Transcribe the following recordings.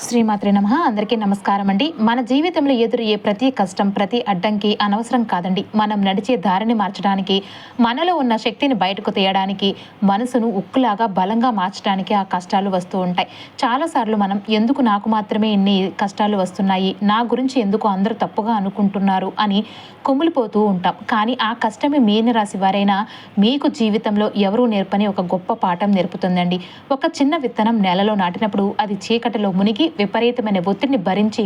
శ్రీమాత్రే నమః. అందరికీ నమస్కారం అండి. మన జీవితంలో ఎదురయ్యే ప్రతి కష్టం, ప్రతి అడ్డంకి అనవసరం కాదండి. మనం నడిచే దారిని మార్చడానికి, మనలో ఉన్న శక్తిని బయటకు తీయడానికి, మనసును ఉక్కులాగా బలంగా మార్చడానికి ఆ కష్టాలు వస్తూ ఉంటాయి. చాలాసార్లు మనం ఎందుకు నాకు మాత్రమే ఇన్ని కష్టాలు వస్తున్నాయి, నా గురించి ఎందుకు అందరూ తప్పుగా అనుకుంటున్నారు అని కుమిలిపోతూ ఉంటాం. కానీ ఆ కష్టమే మీనరాశి వారైనా మీకు జీవితంలో ఎవరూ నేర్పని ఒక గొప్ప పాఠం నేర్పుతుందండి. ఒక చిన్న విత్తనం నేలలో నాటినప్పుడు అది చీకటిలో మునిగి విపరీతమైన ఒత్తిడిని భరించి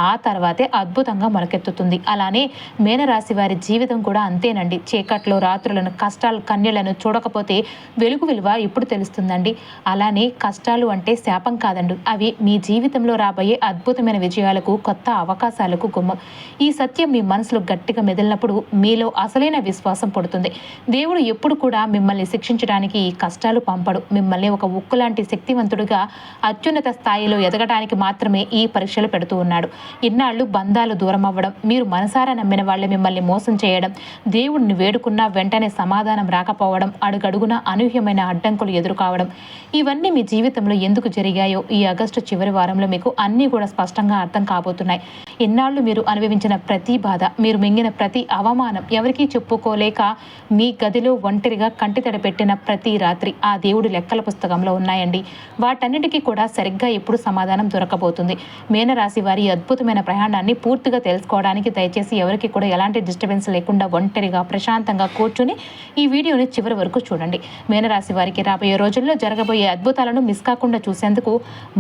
ఆ తర్వాతే అద్భుతంగా మొలకెత్తుతుంది. అలానే మీనరాశి వారి జీవితం కూడా అంతేనండి. చీకట్లో రాత్రులను, కష్టాలు కన్యలను చూడకపోతే వెలుగు విలువ ఎప్పుడు తెలుస్తుందండి. అలానే కష్టాలు అంటే శాపం కాదండి, అవి మీ జీవితంలో రాబోయే అద్భుతమైన విజయాలకు, కొత్త అవకాశాలకు గుమ్మం. ఈ సత్యం మీ మనసులో గట్టిగా మెదిలినప్పుడు మీలో అసలైన విశ్వాసం పుడుతుంది. దేవుడు ఎప్పుడు కూడా మిమ్మల్ని శిక్షించడానికి ఈ కష్టాలు పంపడు. మిమ్మల్ని ఒక ఉక్కు లాంటి శక్తివంతుడిగా అత్యున్నత స్థాయిలో ఎదగడానికి మాత్రమే ఈ పరీక్షలు పెడుతూ ఉన్నాడు. ఇన్నాళ్ళు బంధాలు దూరం అవ్వడం, మీరు మనసారా నమ్మిన వాళ్ళే మిమ్మల్ని మోసం చేయడం, దేవుడిని వేడుకున్నా వెంటనే సమాధానం రాకపోవడం, అడుగడుగున అనూహ్యమైన అడ్డంకులు ఎదురుకావడం, ఇవన్నీ మీ జీవితంలో ఎందుకు జరిగాయో ఈ ఆగస్టు చివరి వారంలో మీకు అన్నీ కూడా స్పష్టంగా అర్థం కాబోతున్నాయి. ఇన్నాళ్ళు మీరు అనుభవించిన ప్రతి బాధ, మీరు మింగిన ప్రతి అవమానం, ఎవరికీ చెప్పుకోలేక మీ గదిలో ఒంటరిగా కంటితడి పెట్టిన ప్రతి రాత్రి ఆ దేవుడి లెక్కల పుస్తకంలో ఉన్నాయండి. వాటన్నిటికీ కూడా సరిగ్గా ఎప్పుడు సమాధానం దొరకబోతుంది. మీనరాశి వారి అద్భుతమైన ప్రయాణాన్ని పూర్తిగా తెలుసుకోవడానికి దయచేసి ఎవరికి కూడా ఎలాంటి డిస్టర్బెన్స్ లేకుండా ఒంటరిగా ప్రశాంతంగా కూర్చుని ఈ వీడియోని చివరి వరకు చూడండి. మీనరాశి వారికి రాబోయే రోజుల్లో జరగబోయే అద్భుతాలను మిస్ కాకుండా చూసేందుకు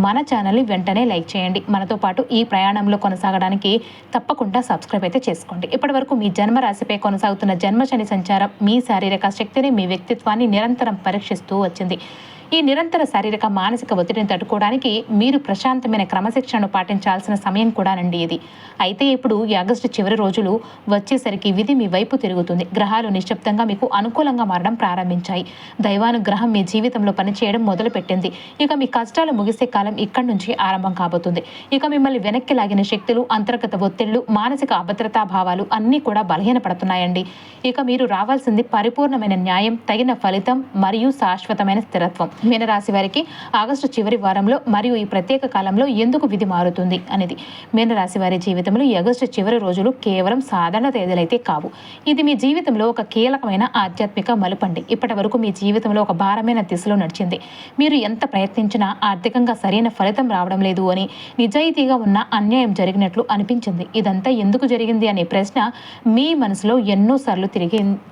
మన ఛానల్ని వెంటనే లైక్ చేయండి. మనతో పాటు ఈ ప్రయాణంలో కొనసాగడానికి తప్పకుండా సబ్స్క్రైబ్ అయితే చేసుకోండి. ఇప్పటి వరకు మీ జన్మరాశిపై కొనసాగుతున్న జన్మశని సంచారం మీ శారీరక శక్తిని, మీ వ్యక్తిత్వాన్ని నిరంతరం పరీక్షిస్తూ వచ్చింది. ఈ నిరంతర శారీరక, మానసిక ఒత్తిడిని తట్టుకోవడానికి మీరు ప్రశాంతమైన క్రమశిక్షణను పాటించాల్సిన సమయం కూడానండి ఇది. అయితే ఇప్పుడు ఈ ఆగస్టు చివరి రోజులు వచ్చేసరికి విధి మీ వైపు తిరుగుతుంది. గ్రహాలు నిశ్శబ్దంగా మీకు అనుకూలంగా మారడం ప్రారంభించాయి. దైవానుగ్రహం మీ జీవితంలో పనిచేయడం మొదలుపెట్టింది. ఇక మీ కష్టాలు ముగిసే కాలం ఇక్కడి నుంచి ఆరంభం కాబోతుంది. ఇక మిమ్మల్ని వెనక్కి లాగిన శక్తులు, అంతర్గత ఒత్తిళ్లు, మానసిక అభద్రతా భావాలు అన్నీ కూడా బలహీనపడుతున్నాయండి. ఇక మీరు రావాల్సింది పరిపూర్ణమైన న్యాయం, తగిన ఫలితం మరియు శాశ్వతమైన స్థిరత్వం. మీనరాశి వారికి ఆగస్టు చివరి వారంలో మరియు ఈ ప్రత్యేక కాలంలో ఎందుకు విధి మారుతుంది అనేది. మీనరాశి వారి జీవితంలో ఈ ఆగస్టు చివరి రోజులు కేవలం సాధారణ తేదీలైతే కావు. ఇది మీ జీవితంలో ఒక కీలకమైన ఆధ్యాత్మిక మలుపండి. ఇప్పటి వరకు మీ జీవితంలో ఒక భారమైన దిశలో నడిచింది. మీరు ఎంత ప్రయత్నించినా ఆర్థికంగా సరైన ఫలితం రావడం లేదు అని, నిజాయితీగా ఉన్న అన్యాయం జరిగినట్లు అనిపించింది. ఇదంతా ఎందుకు జరిగింది అనే ప్రశ్న మీ మనసులో ఎన్నోసార్లు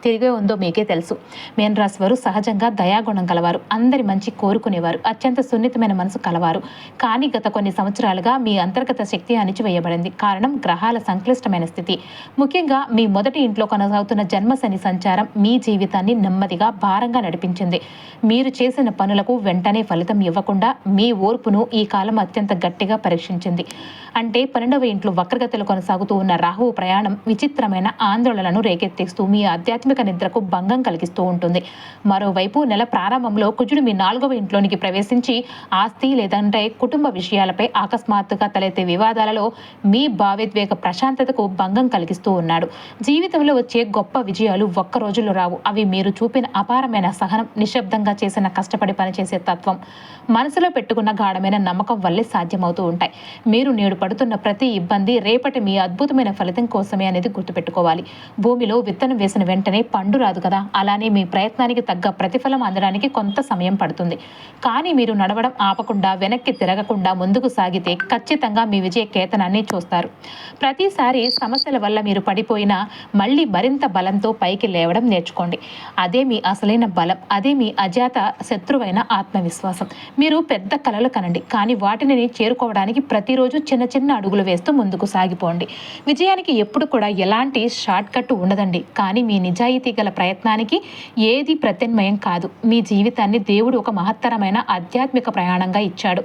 తిరిగే ఉందో మీకే తెలుసు. మీనరాశి వారు సహజంగా దయాగుణం కలవారు, అందరి మంచి కోరుకునేవారు, అత్యంత సున్నితమైన మనసు కలవారు. కానీ గత కొన్ని సంవత్సరాలుగా మీ అంతర్గత శక్తి అణిచివేయబడింది. కారణం గ్రహాల సంక్లిష్టమైన స్థితి. ముఖ్యంగా మీ మొదటి ఇంట్లో కొనసాగుతున్న జన్మశని సంచారం మీ జీవితాన్ని నెమ్మదిగా భారంగా నడిపించింది. మీరు చేసిన పనులకు వెంటనే ఫలితం ఇవ్వకుండా మీ ఓర్పును ఈ కాలం అత్యంత గట్టిగా పరీక్షించింది. అంటే 12వ ఇంట్లో వక్రగతిలో కొనసాగుతూ ఉన్న రాహువు ప్రయాణం విచిత్రమైన ఆందోళనను రేకెత్తిస్తూ మీ ఆధ్యాత్మిక నిద్రకు భంగం కలిగిస్తూ ఉంటుంది. మరోవైపు నెల ప్రారంభంలో కుజుడు మీ 4వ ఇంట్లోనికి ప్రవేశించి ఆస్తి లేదంటే కుటుంబ విషయాలపై అకస్మాత్తుగా తలెత్తే వివాదాలలో మీ భావోద్వేగ ప్రశాంతతకు భంగం కలిగిస్తూ ఉన్నాడు. జీవితంలో వచ్చే గొప్ప విజయాలు ఒక్క రోజులో రావు. అవి మీరు చూపిన అపారమైన సహనం, నిశ్శబ్దంగా చేసిన కష్టపడి పనిచేసే తత్వం, మనసులో పెట్టుకున్న గాఢమైన నమ్మకం వల్లే సాధ్యమవుతూ ఉంటాయి. మీరు నేడు పడుతున్న ప్రతి ఇబ్బంది రేపటి మీ అద్భుతమైన ఫలితం కోసమే అనేది గుర్తుపెట్టుకోవాలి. భూమిలో విత్తనం వేసిన వెంటనే పండు రాదు కదా, అలానే మీ ప్రయత్నానికి తగ్గ ప్రతిఫలం అందడానికి కొంత సమయం పడుతుంది. కానీ మీరు నడవడం ఆపకుండా, వెనక్కి తిరగకుండా ముందుకు సాగితే ఖచ్చితంగా మీ విజయ కేతనాన్ని చూస్తారు. ప్రతిసారి సమస్యల వల్ల మీరు పడిపోయినా మళ్ళీ మరింత బలంతో పైకి లేవడం నేర్చుకోండి. అదే మీ అసలైన బలం, అదే మీ అజాత శత్రువైన ఆత్మవిశ్వాసం. మీరు పెద్ద కలలు కనండి, కానీ వాటిని చేరుకోవడానికి ప్రతిరోజు చిన్న చిన్న అడుగులు వేస్తూ ముందుకు సాగిపోండి. విజయానికి ఎప్పుడు కూడా ఎలాంటి షార్ట్ కట్ ఉండదండి, కానీ మీ నిజాయితీ గల ప్రయత్నానికి ఏది ప్రత్యామ్నాయం కాదు. మీ జీవితాన్ని దేవుడు ఒక మహత్తరమైన ఆధ్యాత్మిక ప్రయాణంగా ఇచ్చాడు.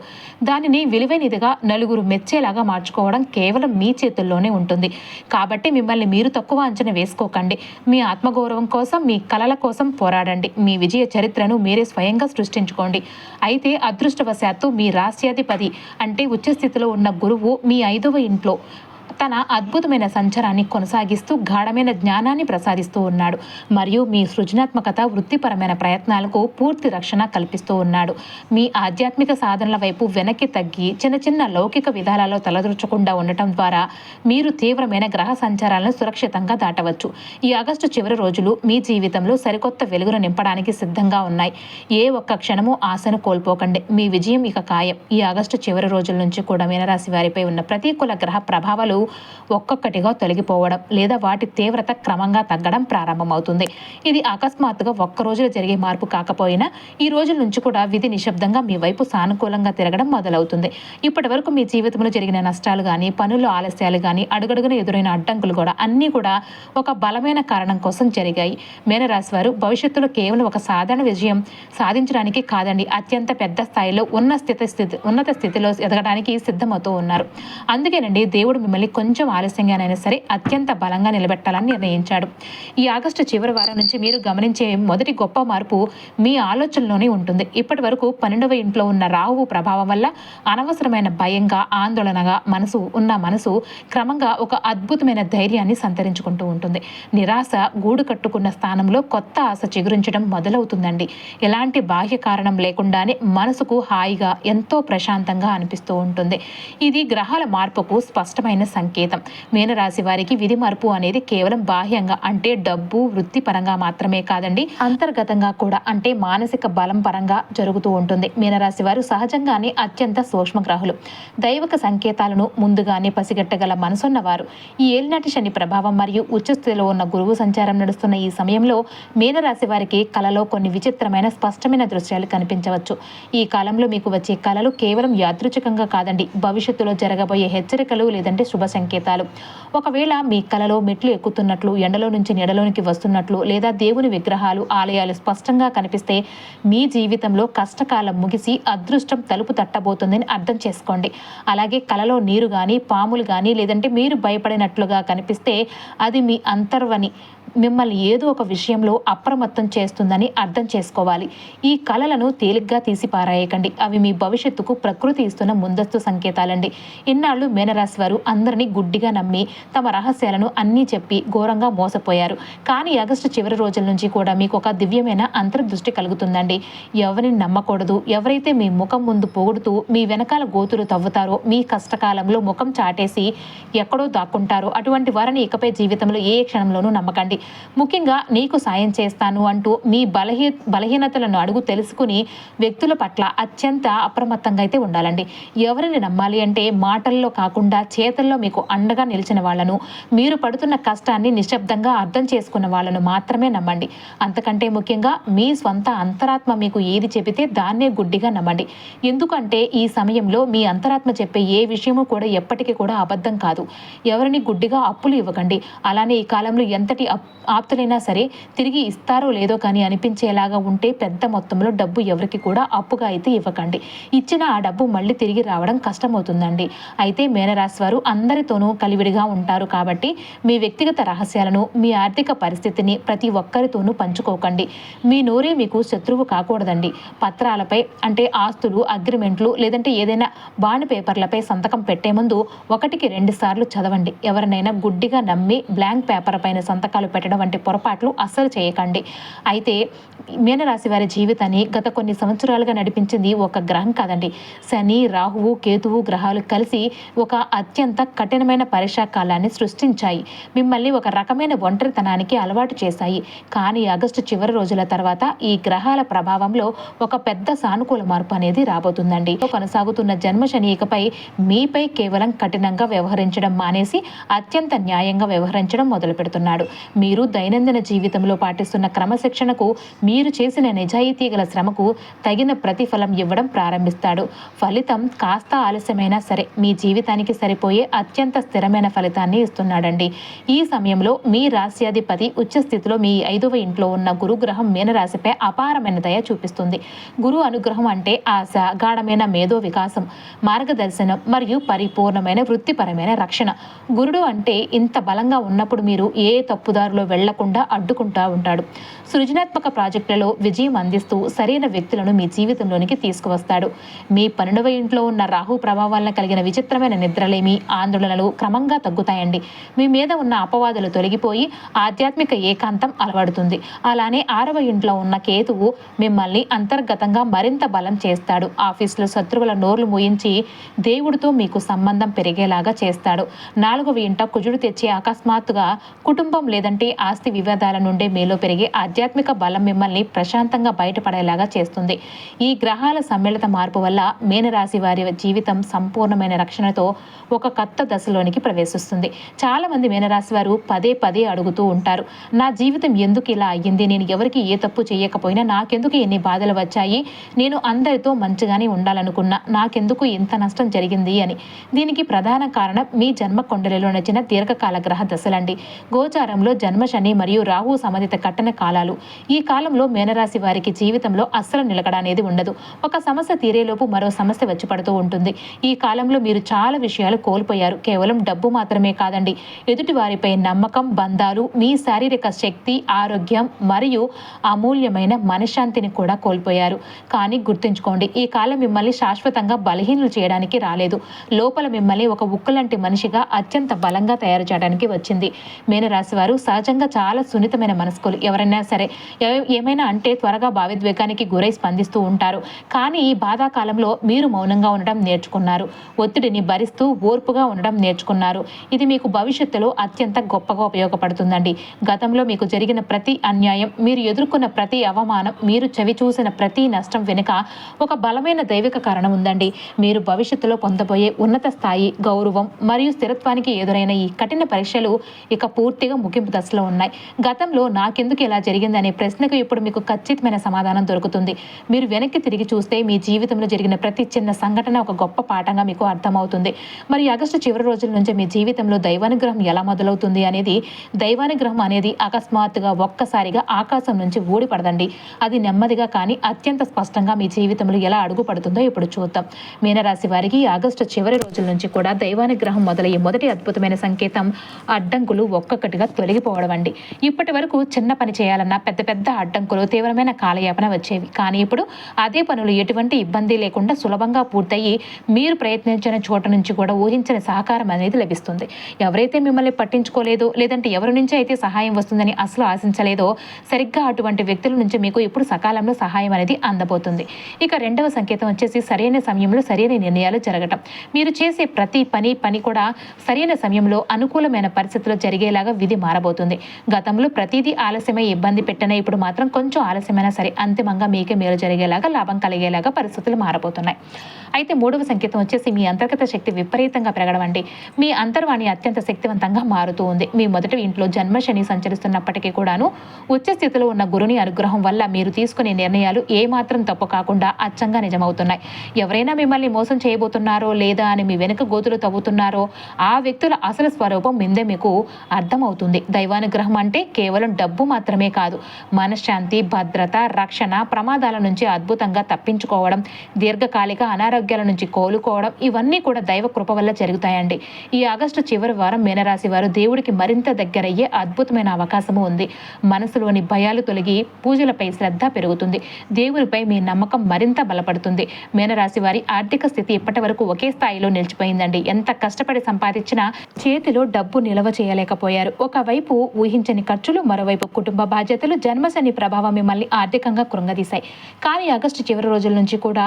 దానిని విలువైనదిగా, నలుగురు మెచ్చేలాగా మార్చుకోవడం కేవలం మీ చేతుల్లోనే ఉంటుంది. కాబట్టి మిమ్మల్ని మీరు తక్కువ అంచనా వేసుకోకండి. మీ ఆత్మగౌరవం కోసం, మీ కలల కోసం పోరాడండి. మీ విజయ చరిత్రను మీరే స్వయంగా సృష్టించుకోండి. అయితే అదృష్టవశాత్తు మీ రాశ్యాధిపతి అంటే ఉచ్చ స్థితిలో ఉన్న గురువు మీ 5వ ఇంట్లో తన అద్భుతమైన సంచారాన్ని కొనసాగిస్తూ గాఢమైన జ్ఞానాన్ని ప్రసాదిస్తూ ఉన్నాడు. మరియు మీ సృజనాత్మకత, వృత్తిపరమైన ప్రయత్నాలకు పూర్తి రక్షణ కల్పిస్తూ ఉన్నాడు. మీ ఆధ్యాత్మిక సాధనల వైపు వెనక్కి తగ్గి చిన్న చిన్న లౌకిక విధానాల్లో తలదూర్చకుండా ఉండటం ద్వారా మీరు తీవ్రమైన గ్రహ సంచారాలను సురక్షితంగా దాటవచ్చు. ఈ ఆగస్టు చివరి రోజులు మీ జీవితంలో సరికొత్త వెలుగును నింపడానికి సిద్ధంగా ఉన్నాయి. ఏ ఒక్క క్షణము ఆశను కోల్పోకండి. మీ విజయం ఇక ఖాయం. ఈ ఆగస్టు చివరి రోజుల నుంచి కూడా మీనరాశి వారిపై ఉన్న ప్రతికూల గ్రహ ప్రభావాలు ఒక్కొక్కటిగా తొలగిపోవడం లేదా వాటి తీవ్రత క్రమంగా తగ్గడం ప్రారంభమవుతుంది. ఇది అకస్మాత్తుగా ఒక్క రోజులో జరిగే మార్పు కాకపోయినా ఈ రోజుల నుంచి కూడా విధి నిశ్శబ్దంగా మీ వైపు సానుకూలంగా తిరగడం మొదలవుతుంది. ఇప్పటి వరకు మీ జీవితంలో జరిగిన నష్టాలు కానీ, పనుల్లో ఆలస్యాలు కానీ, అడుగడుగున ఎదురైన అడ్డంకులు కూడా అన్నీ కూడా ఒక బలమైన కారణం కోసం జరిగాయి. మీనరాశి వారు భవిష్యత్తులో కేవలం ఒక సాధారణ విజయం సాధించడానికి కాదండి, అత్యంత పెద్ద స్థాయిలో ఉన్నత స్థితిలో ఎదగడానికి సిద్ధమవుతూ ఉన్నారు. అందుకేనండి దేవుడు మిమ్మల్ని కొంచెం ఆలస్యంగానైనా సరే అత్యంత బలంగా నిలబెట్టాలని నిర్ణయించాడు. ఈ ఆగస్టు చివరి వారం నుంచి మీరు గమనించే మొదటి గొప్ప మార్పు మీ ఆలోచనలోనే ఉంటుంది. ఇప్పటి వరకు 12వ ఇంట్లో ఉన్న రాహువు ప్రభావం వల్ల అనవసరమైన భయంగా, ఆందోళనగా మనసు క్రమంగా ఒక అద్భుతమైన ధైర్యాన్ని సంతరించుకుంటూ ఉంటుంది. నిరాశ గూడు కట్టుకున్న స్థానంలో కొత్త ఆశ చిగురించడం మొదలవుతుందండి. ఎలాంటి బాహ్య కారణం లేకుండానే మనసుకు హాయిగా, ఎంతో ప్రశాంతంగా అనిపిస్తూ ఉంటుంది. ఇది గ్రహాల మార్పుకు స్పష్టమైన సంకేతం. మీనరాశి వారికి విధి మార్పు అనేది కేవలం బాహ్యంగా అంటే డబ్బు, వృత్తిపరంగా మాత్రమే కాదండి, అంతర్గతంగా కూడా అంటే మానసిక బలం పరంగా జరుగుతూ ఉంటుంది. మీనరాశి వారు సహజంగానే అత్యంత సూక్ష్మ గ్రహులు. దైవిక సంకేతాలను ముందుగానే పసిగట్టగల మనసున్నవారు. ఈ ఏలినాటి శని ప్రభావం మరియు ఉచ్చస్థితిలో ఉన్న గురువు సంచారం నడుస్తున్న ఈ సమయంలో మీనరాశి వారికి కలలో కొన్ని విచిత్రమైన స్పష్టమైన దృశ్యాలు కనిపించవచ్చు. ఈ కాలంలో మీకు వచ్చే కలలు కేవలం యాదృచ్ఛికంగా కాదండి, భవిష్యత్తులో జరగబోయే హెచ్చరికలు లేదంటే శుభ సంకేతాలు. ఒకవేళ మీ కలలో మెట్లు ఎక్కుతున్నట్లు, ఎండలో నుంచి నీడలోనికి వస్తున్నట్లు లేదా దేవుని విగ్రహాలు, ఆలయాలు స్పష్టంగా కనిపిస్తే మీ జీవితంలో కష్టకాలం ముగిసి అదృష్టం తలుపు తట్టబోతుందని అర్థం చేసుకోండి. అలాగే కలలో నీరు కానీ, పాములు కానీ లేదంటే మీరు భయపడినట్లుగా కనిపిస్తే అది మీ అంతర్వని మిమ్మల్ని ఏదో ఒక విషయంలో అప్రమత్తం చేస్తుందని అర్థం చేసుకోవాలి. ఈ కలలను తేలిగ్గా తీసి పారాయకండి. అవి మీ భవిష్యత్తుకు ప్రకృతి ఇస్తున్న ముందస్తు సంకేతాలండి. ఇన్నాళ్ళు మీనరాశి వారు అందరినీ గుడ్డిగా నమ్మి తమ రహస్యాలను అన్నీ చెప్పి ఘోరంగా మోసపోయారు. కానీ ఆగస్టు చివరి రోజుల నుంచి కూడా మీకు ఒక దివ్యమైన అంతర్దృష్టి కలుగుతుందండి. ఎవరిని నమ్మకూడదు. ఎవరైతే మీ ముఖం ముందు పొగుడుతూ మీ వెనకాల గోతులు తవ్వుతారో, మీ కష్టకాలంలో ముఖం చాటేసి ఎక్కడో దాక్కుంటారో అటువంటి వారిని ఇకపై జీవితంలో ఏ క్షణంలోనూ నమ్మకండి. ముఖ్యంగా నీకు సాయం చేస్తాను అంటూ మీ బలహీనతలను అడుగు తెలుసుకుని వ్యక్తుల పట్ల అత్యంత అప్రమత్తంగా అయితే ఉండాలండి. ఎవరిని నమ్మాలి అంటే మాటల్లో కాకుండా చేతల్లో మీకు అండగా నిలిచిన వాళ్ళను, మీరు పడుతున్న కష్టాన్ని నిశ్శబ్దంగా అర్థం చేసుకున్న వాళ్ళను మాత్రమే నమ్మండి. అంతకంటే ముఖ్యంగా మీ స్వంత అంతరాత్మ మీకు ఏది చెబితే దాన్నే గుడ్డిగా నమ్మండి. ఎందుకంటే ఈ సమయంలో మీ అంతరాత్మ చెప్పే ఏ విషయము కూడా ఎప్పటికీ కూడా అబద్ధం కాదు. ఎవరిని గుడ్డిగా అప్పులు ఇవ్వకండి. అలానే ఈ కాలంలో ఎంతటి ఆప్తులైనా సరే తిరిగి ఇస్తారో లేదో కానీ అనిపించేలాగా ఉంటే పెద్ద మొత్తంలో డబ్బు ఎవరికి కూడా అప్పుగా అయితే ఇవ్వకండి. ఇచ్చిన ఆ డబ్బు మళ్ళీ తిరిగి రావడం కష్టమవుతుందండి. అయితే మీనరాశి వారు అందరితోనూ కలివిడిగా ఉంటారు కాబట్టి మీ వ్యక్తిగత రహస్యాలను, మీ ఆర్థిక పరిస్థితిని ప్రతి ఒక్కరితోనూ పంచుకోకండి. మీ నోరే మీకు శత్రువు కాకూడదండి. పత్రాలపై అంటే ఆస్తులు, అగ్రిమెంట్లు లేదంటే ఏదైనా బాండ్ పేపర్లపై సంతకం పెట్టే ముందు 1కి 2 సార్లు చదవండి. ఎవరినైనా గుడ్డిగా నమ్మి బ్లాంక్ పేపర్ పైన సంతకాలు పెట్టడం వంటి పొరపాట్లు అస్సలు చేయకండి. అయితే మీనరాశి వారి జీవితాన్ని గత కొన్ని సంవత్సరాలుగా నడిపించింది ఒక గ్రహం కాదండి. శని, రాహువు, కేతువు గ్రహాలు కలిసి ఒక అత్యంత కఠినమైన పరీక్షా కాలాన్ని సృష్టించాయి. మిమ్మల్ని ఒక రకమైన ఒంటరితనానికి అలవాటు చేశాయి. కానీ ఆగస్టు చివరి రోజుల తర్వాత ఈ గ్రహాల ప్రభావంలో ఒక పెద్ద సానుకూల మార్పు అనేది రాబోతుందండి. కొనసాగుతున్న జన్మశని ఇకపై మీపై కేవలం కఠినంగా వ్యవహరించడం మానేసి అత్యంత న్యాయంగా వ్యవహరించడం మొదలు పెడుతున్నాడు. మీరు దైనందిన జీవితంలో పాటిస్తున్న క్రమశిక్షణకు, మీరు చేసిన నిజాయితీ గల శ్రమకు తగిన ప్రతిఫలం ఇవ్వడం ప్రారంభిస్తాడు. ఫలితం కాస్త ఆలస్యమైనా సరే మీ జీవితానికి సరిపోయే అత్యంత స్థిరమైన ఫలితాన్ని ఇస్తున్నాడండి. ఈ సమయంలో మీ రాశ్యాధిపతి ఉచ్చస్థితిలో మీ 5వ ఇంట్లో ఉన్న గురుగ్రహం మీనరాశిపై అపారమైన దయ చూపిస్తుంది. గురు అనుగ్రహం అంటే ఆశ, గాఢమైన మేధో వికాసం, మార్గదర్శనం మరియు పరిపూర్ణమైన వృత్తిపరమైన రక్షణ. గురుడు అంటే ఇంత బలంగా ఉన్నప్పుడు మీరు ఏ తప్పుదారిలో మార్గంలో వెళ్లకుండా అడ్డుకుంటూ ఉంటాడు. సృజనాత్మక ప్రాజెక్టులలో విజయం అందిస్తూ సరైన వ్యక్తులను మీ జీవితంలోనికి తీసుకువస్తాడు. మీ 12వ ఇంట్లో ఉన్న రాహు ప్రభావాలను కలిగిన విచిత్రమైన నిద్రలేమి, ఆందోళనలు క్రమంగా తగ్గుతాయండి. మీ మీద ఉన్న అపవాదులు తొలగిపోయి ఆధ్యాత్మిక ఏకాంతం అలవడుతుంది. అలానే 6వ ఇంట్లో ఉన్న కేతువు మిమ్మల్ని అంతర్గతంగా మరింత బలం చేస్తాడు. ఆఫీసులో శత్రువుల నోర్లు మూయించి దేవుడితో మీకు సంబంధం పెరిగేలాగా చేస్తాడు. 4వ ఇంట కుజుడు తెచ్చే అకస్మాత్తుగా కుటుంబం లేదంటే ఆస్తి వివాదాల నుండే మీలో పెరిగే ఆధ్యాత్మిక బలం మిమ్మల్ని ప్రశాంతంగా బయటపడేలాగా చేస్తుంది. ఈ గ్రహాల సమ్మిళిత మార్పు వల్ల మీనరాశి వారి జీవితం సంపూర్ణమైన రక్షణతో ఒక కొత్త దశలోనికి ప్రవేశిస్తుంది. చాలా మంది మీనరాశి వారు పదే పదే అడుగుతూ ఉంటారు, నా జీవితం ఎందుకు ఇలా అయ్యింది, నేను ఎవరికి ఏ తప్పు చేయకపోయినా నాకెందుకు ఎన్ని బాధలు వచ్చాయి, నేను అందరితో మంచిగానే ఉండాలనుకున్నా, నాకెందుకు ఇంత నష్టం జరిగింది అని. దీనికి ప్రధాన కారణం మీ జన్మ కుండలిలో నచ్చిన దీర్ఘకాల గ్రహ దశలండి. గోచారంలో జన్మ శని మరియు రాహు సంబంధిత కట్టన కాలాలు. ఈ కాలంలో మీనరాశి వారికి జీవితంలో అస్సలు నిలకడ అనేది ఉండదు. ఒక సమస్య తీరేలోపు మరో సమస్య వచ్చి పడుతూ ఉంటుంది. ఈ కాలంలో మీరు చాలా విషయాలు కోల్పోయారు. కేవలం డబ్బు మాత్రమే కాదండి, ఎదుటి వారిపై నమ్మకం, బంధాలు, మీ శారీరక శక్తి, ఆరోగ్యం మరియు అమూల్యమైన మనశ్శాంతిని కూడా కోల్పోయారు. కానీ గుర్తుంచుకోండి, ఈ కాలం మిమ్మల్ని శాశ్వతంగా బలహీనులు చేయడానికి రాలేదు. లోపల మిమ్మల్ని ఒక ఉక్కులాంటి మనిషిగా అత్యంత బలంగా తయారు చేయడానికి వచ్చింది. మీనరాశి వారు సహజంగా చాలా సున్నితమైన మనస్కులు. ఎవరైనా సరే ఏమైనా అంటే త్వరగా భావోద్వేగానికి గురై స్పందిస్తూ ఉంటారు. కానీ ఈ బాధాకాలంలో మీరు మౌనంగా ఉండడం నేర్చుకున్నారు. ఒత్తిడిని భరిస్తూ ఓర్పుగా ఉండడం నేర్చుకున్నారు. ఇది మీకు భవిష్యత్తులో అత్యంత గొప్పగా ఉపయోగపడుతుందండి. గతంలో మీకు జరిగిన ప్రతి అన్యాయం, మీరు ఎదుర్కొన్న ప్రతి అవమానం, మీరు చవి చూసిన ప్రతి నష్టం వెనుక ఒక బలమైన దైవిక కారణం ఉందండి. మీరు భవిష్యత్తులో పొందబోయే ఉన్నత స్థాయి, గౌరవం మరియు స్థిరత్వానికి ఎదురైన ఈ కఠిన పరీక్షలు ఇక పూర్తిగా ముగింపు దశలో ఉన్నాయి. గతంలో నాకెందుకు ఇలా జరిగిందనే ప్రశ్నకు ఇప్పుడు మీకు ఖచ్చితమైన సమాధానం దొరుకుతుంది. మీరు వెనక్కి తిరిగి చూస్తే మీ జీవితంలో జరిగిన ప్రతి చిన్న సంఘటన ఒక గొప్ప పాఠంగా మీకు అర్థమవుతుంది. మరి ఆగస్టు చివరి రోజుల నుంచి మీ జీవితంలో దైవానుగ్రహం ఎలా మొదలవుతుంది అనేది, దైవానుగ్రహం అనేది అకస్మాత్తుగా ఒక్కసారిగా ఆకాశం నుంచి ఊడిపడదండి. అది నెమ్మదిగా కానీ అత్యంత స్పష్టంగా మీ జీవితంలో ఎలా అడుగు పడుతుందో ఇప్పుడు చూద్దాం. మీనరాశి వారికి ఆగస్టు చివరి రోజుల నుంచి కూడా దైవానుగ్రహం మొదలయ్యే మొదటి అద్భుతమైన సంకేతం అడ్డంకులు ఒక్కొక్కటిగా తొలగిపోవడం అండి. ఇప్పటి వరకు చిన్న పని చేయాలన్నా పెద్ద పెద్ద అడ్డంకులు, తీవ్రమైన కాలయాపన వచ్చేవి. కానీ ఇప్పుడు అదే పనులు ఎటువంటి ఇబ్బంది లేకుండా సులభంగా పూర్తయి మీరు ప్రయత్నించిన చోట నుంచి కూడా ఊహించిన సహకారం అనేది లభిస్తుంది. ఎవరైతే మిమ్మల్ని పట్టించుకోలేదో, లేదంటే ఎవరి నుంచి అయితే సహాయం వస్తుందని అసలు ఆశించలేదో, సరిగ్గా అటువంటి వ్యక్తుల నుంచి మీకు ఇప్పుడు సకాలంలో సహాయం అనేది అందబోతుంది. ఇక రెండవ సంకేతం వచ్చేసి సరైన సమయంలో సరైన నిర్ణయాలు జరగటం. మీరు చేసే ప్రతి పని కూడా సరైన సమయంలో అనుకూలమైన పరిస్థితుల్లో జరిగేలాగా విధి మారబోతుంది. గతంలో ప్రతిదీ ఆలస్యమై ఇబ్బంది పెట్టినా ఇప్పుడు మాత్రం కొంచెం ఆలస్యమైనా సరే అంతిమంగా మీకే మేలు జరిగేలాగా, లాభం కలిగేలాగా పరిస్థితులు మారబోతున్నాయి. అయితే మూడవ సంకేతం వచ్చేసి మీ అంతర్గత శక్తి విపరీతంగా పెరగడం అండి. మీ అంతర్వాణి అత్యంత శక్తివంతంగా మారుతూ ఉంది. మీ మొదటి ఇంట్లో జన్మ శని సంచరిస్తున్నప్పటికీ కూడాను ఉచ్చ స్థితిలో ఉన్న గురుని అనుగ్రహం వల్ల మీరు తీసుకునే నిర్ణయాలు ఏమాత్రం తప్పు కాకుండా అచ్చంగా నిజమవుతున్నాయి. ఎవరైనా మిమ్మల్ని మోసం చేయబోతున్నారో లేదా అని మీ వెనుక గోతులు తవ్వుతున్నారో ఆ వ్యక్తుల అసలు స్వరూపం ముందే మీకు అర్థమవుతుంది. దైవానుగ్రహం అంటే కేవలం డబ్బు మాత్రమే కాదు, మనశ్శాంతి, భద్రత, రక్షణ, ప్రమాదాల నుంచి అద్భుతంగా తప్పించుకోవడం, దీర్ఘకాలిక అనారోగ్యాల నుంచి కోలుకోవడం, ఇవన్నీ కూడా దైవ కృప వల్ల జరుగుతాయండి. ఈ ఆగస్టు చివరి వారం మీనరాశి వారు దేవుడికి మరింత దగ్గరయ్యే అద్భుతమైన అవకాశము ఉంది. మనసులోని భయాలు తొలగి పూజలపై శ్రద్ధ పెరుగుతుంది. దేవునిపై మీ నమ్మకం మరింత బలపడుతుంది. మీనరాశి వారి ఆర్థిక స్థితి ఇప్పటి వరకు ఒకే స్థాయిలో నిలిచిపోయిందండి. ఎంత కష్టపడి సంపాదించినా చేతిలో డబ్బు నిల్వ చేయలేకపోయారు. ఒకవైపు ఊహించని ఖర్చులు, మరోవైపు కుటుంబ బాధ్యతలు, జన్మశని ప్రభావం మిమ్మల్ని ఆర్థికంగా కృంగదీశాయి. కానీ ఆగస్టు చివరి రోజుల నుంచి కూడా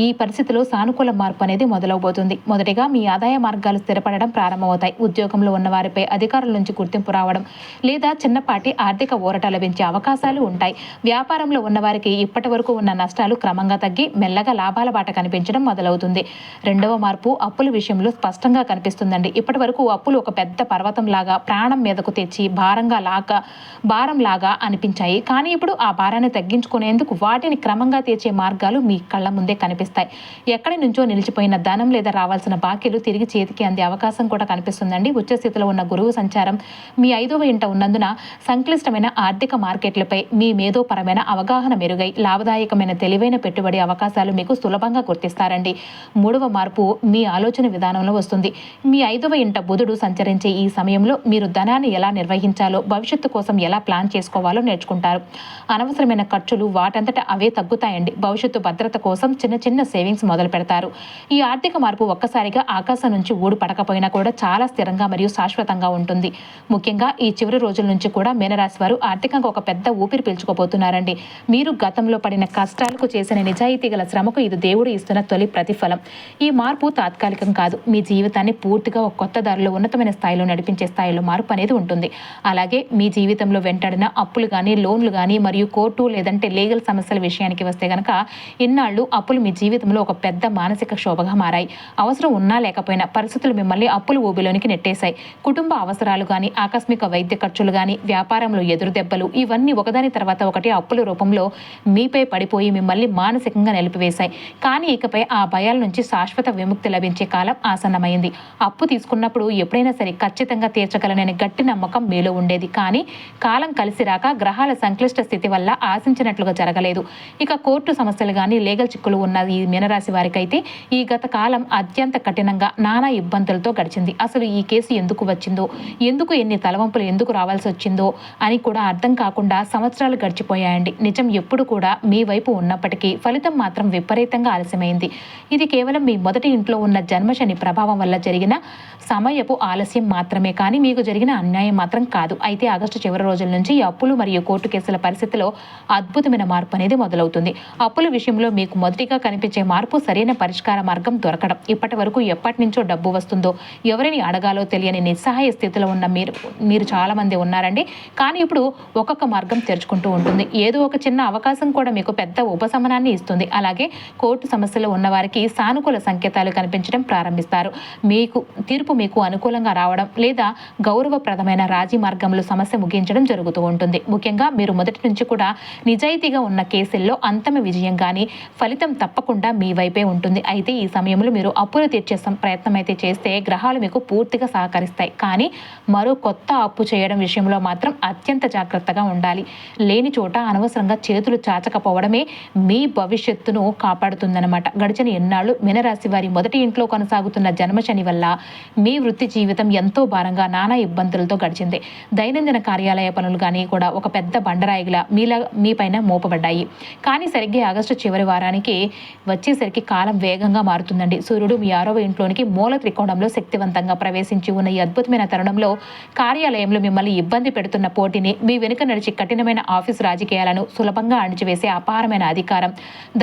ఈ పరిస్థితిలో సానుకూల మార్పు అనేది మొదలవబోతుంది. మొదటిగా మీ ఆదాయ మార్గాలు స్థిరపడడం ప్రారంభమవుతాయి. ఉద్యోగంలో ఉన్న వారిపై అధికారుల నుంచి గుర్తింపు రావడం లేదా చిన్నపాటి ఆర్థిక ఊరట లభించే అవకాశాలు ఉంటాయి. వ్యాపారంలో ఉన్న వారికి ఇప్పటి వరకు ఉన్న నష్టాలు క్రమంగా తగ్గి మెల్లగా లాభాల బాట కనిపించడం మొదలవుతుంది. రెండవ మార్పు అప్పుల విషయంలో స్పష్టంగా కనిపిస్తుందండి. ఇప్పటి వరకు అప్పులు ఒక పెద్ద పర్వతం లాగా ప్రాణం మీదకు తెచ్చి భారం లాగా అనిపించాయి. కానీ ఇప్పుడు ఆ భారాన్ని తగ్గించుకునేందుకు వాటిని క్రమంగా తీర్చే మార్గాలు మీ కళ్ళ ముందే కనిపిస్తాయి. ఎక్కడి నుంచో నిలిచిపోయిన ధనం లేదా రావాల్సిన బాకీలు తిరిగి చేతికి అందే అవకాశం కూడా కనిపిస్తుందండి. ఉచ్చ స్థితిలో ఉన్న గురువు సంచారం మీ 5వ ఇంట ఉన్నందున సంక్లిష్టమైన ఆర్థిక మార్కెట్లపై మీ మేధోపరమైన అవగాహన మెరుగై లాభదాయకమైన తెలివైన పెట్టుబడి అవకాశాలు మీకు సులభంగా గుర్తిస్తారండి. మూడవ మార్పు మీ ఆలోచన విధానంలో వస్తుంది. మీ 5వ ఇంట బుధుడు సంచరించే ఈ సమయంలో మీరు ధనాన్ని ఎలా నిర్వహించాలి, తగ్గించాలో, భవిష్యత్తు కోసం ఎలా ప్లాన్ చేసుకోవాలో నేర్చుకుంటారు. అనవసరమైన ఖర్చులు వాటంతట అవే తగ్గుతాయండి. భవిష్యత్తు భద్రత కోసం చిన్న చిన్న సేవింగ్స్ మొదలు పెడతారు. ఈ ఆర్థిక మార్పు ఒక్కసారిగా ఆకాశం నుంచి ఊడు పడకపోయినా కూడా చాలా స్థిరంగా మరియు శాశ్వతంగా ఉంటుంది. ముఖ్యంగా ఈ చివరి రోజుల నుంచి కూడా మీనరాశి వారు ఆర్థికంగా ఒక పెద్ద ఊపిరి పీల్చుకోబోతున్నారండి. మీరు గతంలో పడిన కష్టాలకు చేసిన నిజాయితీ గల శ్రమకు ఇది దేవుడు ఇస్తున్న తొలి ప్రతిఫలం. ఈ మార్పు తాత్కాలికం కాదు. మీ జీవితాన్ని పూర్తిగా ఒక కొత్త దారిలో ఉన్నతమైన స్థాయిలో నడిపించే స్థాయిలో మార్పు అనేది ఉంటుంది. అలాగే మీ జీవితంలో వెంటాడిన అప్పులు కానీ, లోన్లు కానీ మరియు కోర్టు లేదంటే లీగల్ సమస్యల విషయానికి వస్తే గనక ఇన్నాళ్ళు అప్పులు మీ జీవితంలో ఒక పెద్ద మానసిక శోభగా మారాయి. అవసరం ఉన్నా లేకపోయినా పరిస్థితులు మిమ్మల్ని అప్పులు ఊబిలోనికి నెట్టేశాయి. కుటుంబ అవసరాలు కానీ, ఆకస్మిక వైద్య ఖర్చులు కానీ, వ్యాపారంలో ఎదురు దెబ్బలు ఇవన్నీ ఒకదాని తర్వాత ఒకటి అప్పుల రూపంలో మీపై పడిపోయి మిమ్మల్ని మానసికంగా నిలిపివేశాయి. కానీ ఇకపై ఆ భయాల నుంచి శాశ్వత విముక్తి లభించే కాలం ఆసన్నమైంది. అప్పు తీసుకున్నప్పుడు ఎప్పుడైనా సరే ఖచ్చితంగా తీర్చగలనని గట్టి నమ్మకం మీలో ఉండేది. కానీ కాలం కలిసి రాక గ్రహాల సంక్లిష్ట స్థితి వల్ల ఆశించినట్లుగా జరగలేదు. ఇక కోర్టు సమస్యలు కానీ, లీగల్ చిక్కులు ఉన్న ఈ మీనరాశి వారికైతే ఈ గత కాలం అత్యంత కఠినంగా నానా ఇబ్బందులతో గడిచింది. అసలు ఈ కేసు ఎందుకు వచ్చిందో, ఎందుకు ఎన్ని తలవంపులు ఎందుకు రావాల్సి వచ్చిందో అని కూడా అర్థం కాకుండా సంవత్సరాలు గడిచిపోయాయండి. నిజం ఎప్పుడు కూడా మీ వైపు ఉన్నప్పటికీ ఫలితం మాత్రం విపరీతంగా ఆలస్యమైంది. ఇది కేవలం మీ మొదటి ఇంట్లో ఉన్న జన్మశని ప్రభావం వల్ల జరిగిన సమయపు ఆలస్యం మాత్రమే, కానీ మీకు జరిగిన అన్యాయం మాత్రం కాదు. అయితే ఆగస్టు చివరి రోజుల నుంచి ఈ అప్పులు మరియు కోర్టు కేసుల పరిస్థితిలో అద్భుతమైన మార్పు అనేది మొదలవుతుంది. అప్పుల విషయంలో మీకు మొదటిగా కనిపించే మార్పు సరైన పరిష్కార మార్గం దొరకడం. ఇప్పటి వరకు ఎప్పటి నుంచో డబ్బు వస్తుందో, ఎవరిని అడగాలో తెలియని నిస్సహాయ స్థితిలో ఉన్న మీరు చాలా మంది ఉన్నారండి. కానీ ఇప్పుడు ఒక్కొక్క మార్గం తెరుచుకుంటూ ఉంటుంది. ఏదో ఒక చిన్న అవకాశం కూడా మీకు పెద్ద ఉపశమనాన్ని ఇస్తుంది. అలాగే కోర్టు సమస్యలు ఉన్న వారికి సానుకూల సంకేతాలు కనిపించడం ప్రారంభిస్తారు. తీర్పు మీకు అనుకూలంగా రావడం లేదా గౌరవప్రదమైన రాజీ మార్గంలో సమస్య ముగించడం జరుగుతూ ఉంటుంది. ముఖ్యంగా మీరు మొదటి నుంచి కూడా నిజాయితీగా ఉన్న కేసుల్లో అంతిమ విజయం కానీ ఫలితం తప్పకుండా మీ వైపే ఉంటుంది. అయితే ఈ సమయంలో మీరు అప్పులు తీర్చే ప్రయత్నం అయితే చేస్తే గ్రహాలు మీకు పూర్తిగా సహకరిస్తాయి. కానీ మరో కొత్త అప్పు చేయడం విషయంలో మాత్రం అత్యంత జాగ్రత్తగా ఉండాలి. లేని చోట అనవసరంగా చేతులు చాచకపోవడమే మీ భవిష్యత్తును కాపాడుతుందన్నమాట. గడిచిన ఎన్నాళ్ళు మీనరాశి వారి మొదటి ఇంట్లో కొనసాగుతున్న జన్మశని వల్ల మీ వృత్తి జీవితం ఎంతో భారంగా నానా ఇబ్బందులతో గడిచింది. దైనందిన కార్యాలయ పనులు కానీ కూడా ఒక పెద్ద బండరాయిలా మీపైన మోపబడ్డాయి. కానీ సరిగ్గా ఆగస్టు చివరి వారానికి వచ్చేసరికి కాలం వేగంగా మారుతుందండి. సూర్యుడు మీ 6వ ఇంట్లోనికి మూల త్రికోణంలో శక్తివంతంగా ప్రవేశించి ఉన్న ఈ అద్భుతమైన తరుణంలో కార్యాలయంలో మిమ్మల్ని ఇబ్బంది పెడుతున్న పోటీని, మీ వెనుక నడిచి కఠినమైన ఆఫీసు రాజకీయాలను సులభంగా అణిచివేసే అపారమైన అధికారం,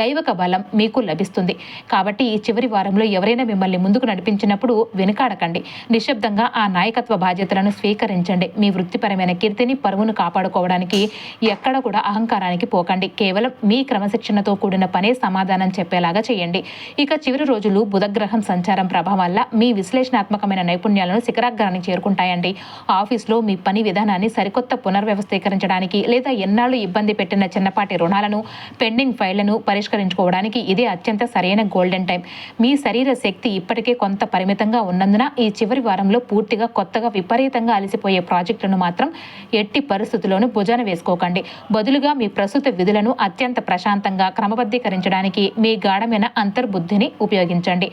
దైవక బలం మీకు లభిస్తుంది. కాబట్టి ఈ చివరి వారంలో ఎవరైనా మిమ్మల్ని ముందుకు నడిపించినప్పుడు వెనుకాడకండి. నిశ్శబ్దంగా ఆ నాయకత్వ బాధ్యతలను స్వీకరించండి. మీ వృత్తిపరమైన కీర్తిని, పరువును కాపాడుకోవడానికి ఎక్కడ కూడా అహంకారానికి పోకండి. కేవలం మీ క్రమశిక్షణతో కూడిన పనే సమాధానం చెప్పేలాగా చేయండి. ఇక చివరి రోజులు బుధగ్రహం సంచారం ప్రభావం వల్ల మీ విశ్లేషణాత్మకమైన నైపుణ్యాలను శిఖరాగ్రానికి చేరుకుంటాయండి. ఆఫీస్లో మీ పని విధానాన్ని సరికొత్త పునర్వ్యవస్థీకరించడానికి లేదా ఎన్నాళ్ళు ఇబ్బంది పెట్టిన చిన్నపాటి రుణాలను, పెండింగ్ ఫైళ్లను పరిష్కరించుకోవడానికి ఇదే అత్యంత సరైన గోల్డెన్ టైం. మీ శరీర శక్తి ఇప్పటికే కొంత పరిమితంగా ఉన్నందున ఈ చివరి వారంలో పూర్తిగా కొత్తగా విపరీతంగా అలసిపోయే ప్రాజెక్టులను మాత్రం ఎట్టి పరిస్థితుల్లోనూ భుజాన వేసుకోకండి. బదులుగా మీ ప్రస్తుత విధులను అత్యంత ప్రశాంతంగా క్రమబద్ధీకరించడానికి మీ గాఢమైన అంతర్బుద్ధిని ఉపయోగించండి.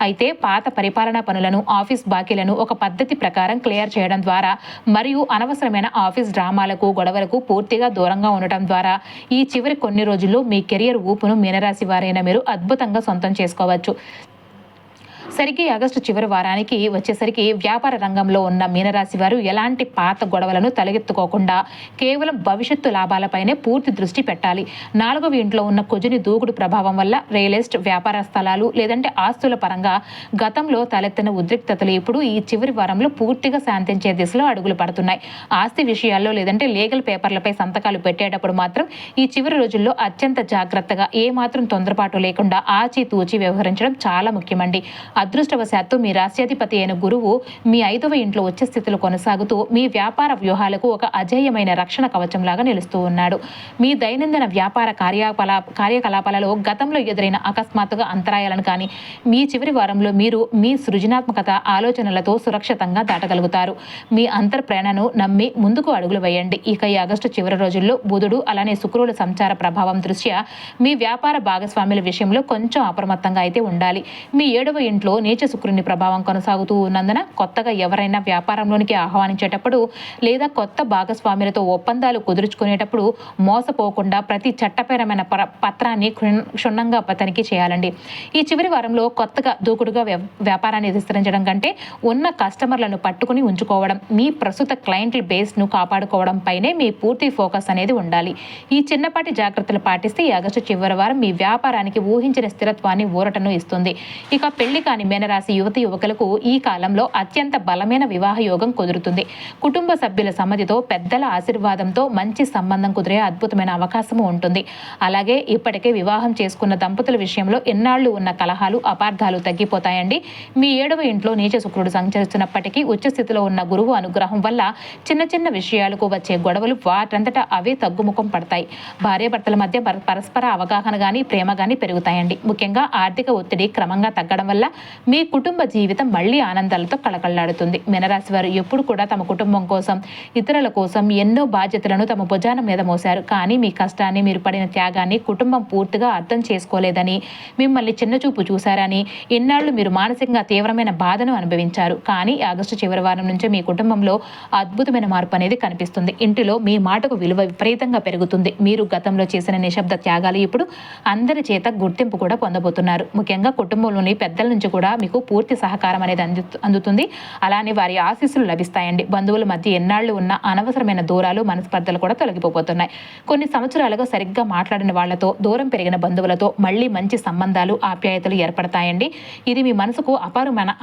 అయితే పాత పరిపాలనా పనులను, ఆఫీస్ బాకీలను ఒక పద్ధతి ప్రకారం క్లియర్ చేయడం ద్వారా మరియు అనవసరమైన ఆఫీస్ డ్రామాలకు, గొడవలకు పూర్తిగా దూరంగా ఉండటం ద్వారా ఈ చివరి కొన్ని రోజుల్లో మీ కెరియర్ ఊపును మీనరాశి వారైన మీరు అద్భుతంగా సొంతం చేసుకోవచ్చు. సరిగ్గా ఆగస్టు చివరి వారానికి వచ్చేసరికి వ్యాపార రంగంలో ఉన్న మీనరాశి వారు ఎలాంటి పాత గొడవలను తలెత్తుకోకుండా కేవలం భవిష్యత్తు లాభాలపైనే పూర్తి దృష్టి పెట్టాలి. 4వ ఇంట్లో ఉన్న కుజుని దూకుడు ప్రభావం వల్ల రియల్ ఎస్టేట్, వ్యాపార స్థలాలు లేదంటే ఆస్తుల పరంగా గతంలో తలెత్తిన ఉద్రిక్తతలు ఇప్పుడు ఈ చివరి వారంలో పూర్తిగా శాంతించే దిశలో అడుగులు పడుతున్నాయి. ఆస్తి విషయాల్లో లేదంటే లీగల్ పేపర్లపై సంతకాలు పెట్టేటప్పుడు మాత్రం ఈ చివరి రోజుల్లో అత్యంత జాగ్రత్తగా, ఏమాత్రం తొందరపాటు లేకుండా ఆచితూచి వ్యవహరించడం చాలా ముఖ్యమండి. అదృష్టవశాత్తు మీ రాశ్యాధిపతి అయిన గురువు మీ 5వ ఇంట్లో వచ్చే స్థితిలో కొనసాగుతూ మీ వ్యాపార వ్యూహాలకు ఒక అజేయమైన రక్షణ కవచంలాగా నిలుస్తూ ఉన్నాడు. మీ దైనందిన వ్యాపార కార్యకలాపాలలో గతంలో ఎదురైన అకస్మాత్తుగా అంతరాయాలను కానీ మీ చివరి వారంలో మీరు మీ సృజనాత్మకత ఆలోచనలతో సురక్షితంగా దాటగలుగుతారు. మీ అంతర్ప్రేరణను నమ్మి ముందుకు అడుగులు వేయండి. ఇక ఈ ఆగస్టు చివరి రోజుల్లో బుధుడు అలానే శుక్రుల సంచార ప్రభావం దృష్ట్యా మీ వ్యాపార భాగస్వాముల విషయంలో కొంచెం అప్రమత్తంగా అయితే ఉండాలి. మీ 7వ ఇంట్లో ఇంట్లో నీచ శుక్రుని ప్రభావం కొనసాగుతూ ఉన్నందున కొత్తగా ఎవరైనా వ్యాపారంలోనికి ఆహ్వానించేటప్పుడు లేదా కొత్త భాగస్వాములతో ఒప్పందాలు కుదుర్చుకునేటప్పుడు మోసపోకుండా ప్రతి చట్టపరమైన పత్రాన్ని క్షుణ్ణంగా తనిఖీ చేయాలండి. ఈ చివరి వారంలో కొత్తగా దూకుడుగా వ్యాపారాన్ని విస్తరించడం కంటే ఉన్న కస్టమర్లను పట్టుకుని ఉంచుకోవడం, మీ ప్రస్తుత క్లయింట్ల బేస్ను కాపాడుకోవడం పైనే మీ పూర్తి ఫోకస్ అనేది ఉండాలి. ఈ చిన్నపాటి జాగ్రత్తలు పాటిస్తే ఈ ఆగస్టు చివరి వారం మీ వ్యాపారానికి ఊహించిన స్థిరత్వాన్ని ఊరటను ఇస్తుంది. ఇక పెళ్లి కాని మీనరాశి యువతి యువకులకు ఈ కాలంలో అత్యంత బలమైన వివాహ యోగం కుదురుతుంది. కుటుంబ సభ్యుల సమ్మతితో, పెద్దల ఆశీర్వాదంతో మంచి సంబంధం కుదిరే అద్భుతమైన అవకాశము ఉంటుంది. అలాగే ఇప్పటికే వివాహం చేసుకున్న దంపతుల విషయంలో ఎన్నాళ్లు ఉన్న కలహాలు, అపార్థాలు తగ్గిపోతాయండి. మీ 7వ ఇంట్లో నీచ శుక్రుడు సంచరిస్తున్నప్పటికీ ఉచ్చ స్థితిలో ఉన్న గురువు అనుగ్రహం వల్ల చిన్న చిన్న విషయాలకు వచ్చే గొడవలు వాటంతటా అవే తగ్గుముఖం పడతాయి. భార్యాభర్తల మధ్య పరస్పర అవగాహన గాని, ప్రేమ గాని పెరుగుతాయండి. ముఖ్యంగా ఆర్థిక ఒత్తిడి క్రమంగా తగ్గడం వల్ల మీ కుటుంబ జీవితం మళ్లీ ఆనందాలతో కళకళలాడుతుంది. మీనరాశి వారు ఎప్పుడు కూడా తమ కుటుంబం కోసం, ఇతరుల కోసం ఎన్నో బాధ్యతలను తమ భుజాన మీద మోశారు. కానీ మీ కష్టాన్ని, మీరు పడిన త్యాగాన్ని కుటుంబం పూర్తిగా అర్థం చేసుకోలేదని, మిమ్మల్ని చిన్నచూపు చూశారని, ఇన్నాళ్లు మీరు మానసికంగా తీవ్రమైన బాధను అనుభవించారు. కానీ ఆగస్టు చివరి వారం నుంచి మీ కుటుంబంలో అద్భుతమైన మార్పు అనేది కనిపిస్తుంది. ఇంటిలో మీ మాటకు విలువ విపరీతంగా పెరుగుతుంది. మీరు గతంలో చేసిన నిశ్శబ్ద త్యాగాలు ఇప్పుడు అందరి చేత గుర్తింపు కూడా పొందబోతున్నారు. ముఖ్యంగా కుటుంబంలోని పెద్దల నుంచి కూడా మీకు పూర్తి సహకారం అనేది అందుతుంది. అలానే వారి ఆశీస్సులు లభిస్తాయండి. బంధువుల మధ్య ఎన్నాళ్లు ఉన్న అనవసరమైన దూరాలు, మనస్పర్ధలు కూడా తొలగిపోతున్నాయి. కొన్ని సంవత్సరాలుగా సరిగ్గా మాట్లాడిన వాళ్లతో, దూరం పెరిగిన బంధువులతో మళ్లీ మంచి సంబంధాలు, ఆప్యాయతలు ఏర్పడతాయండి. ఇది మీ మనసుకు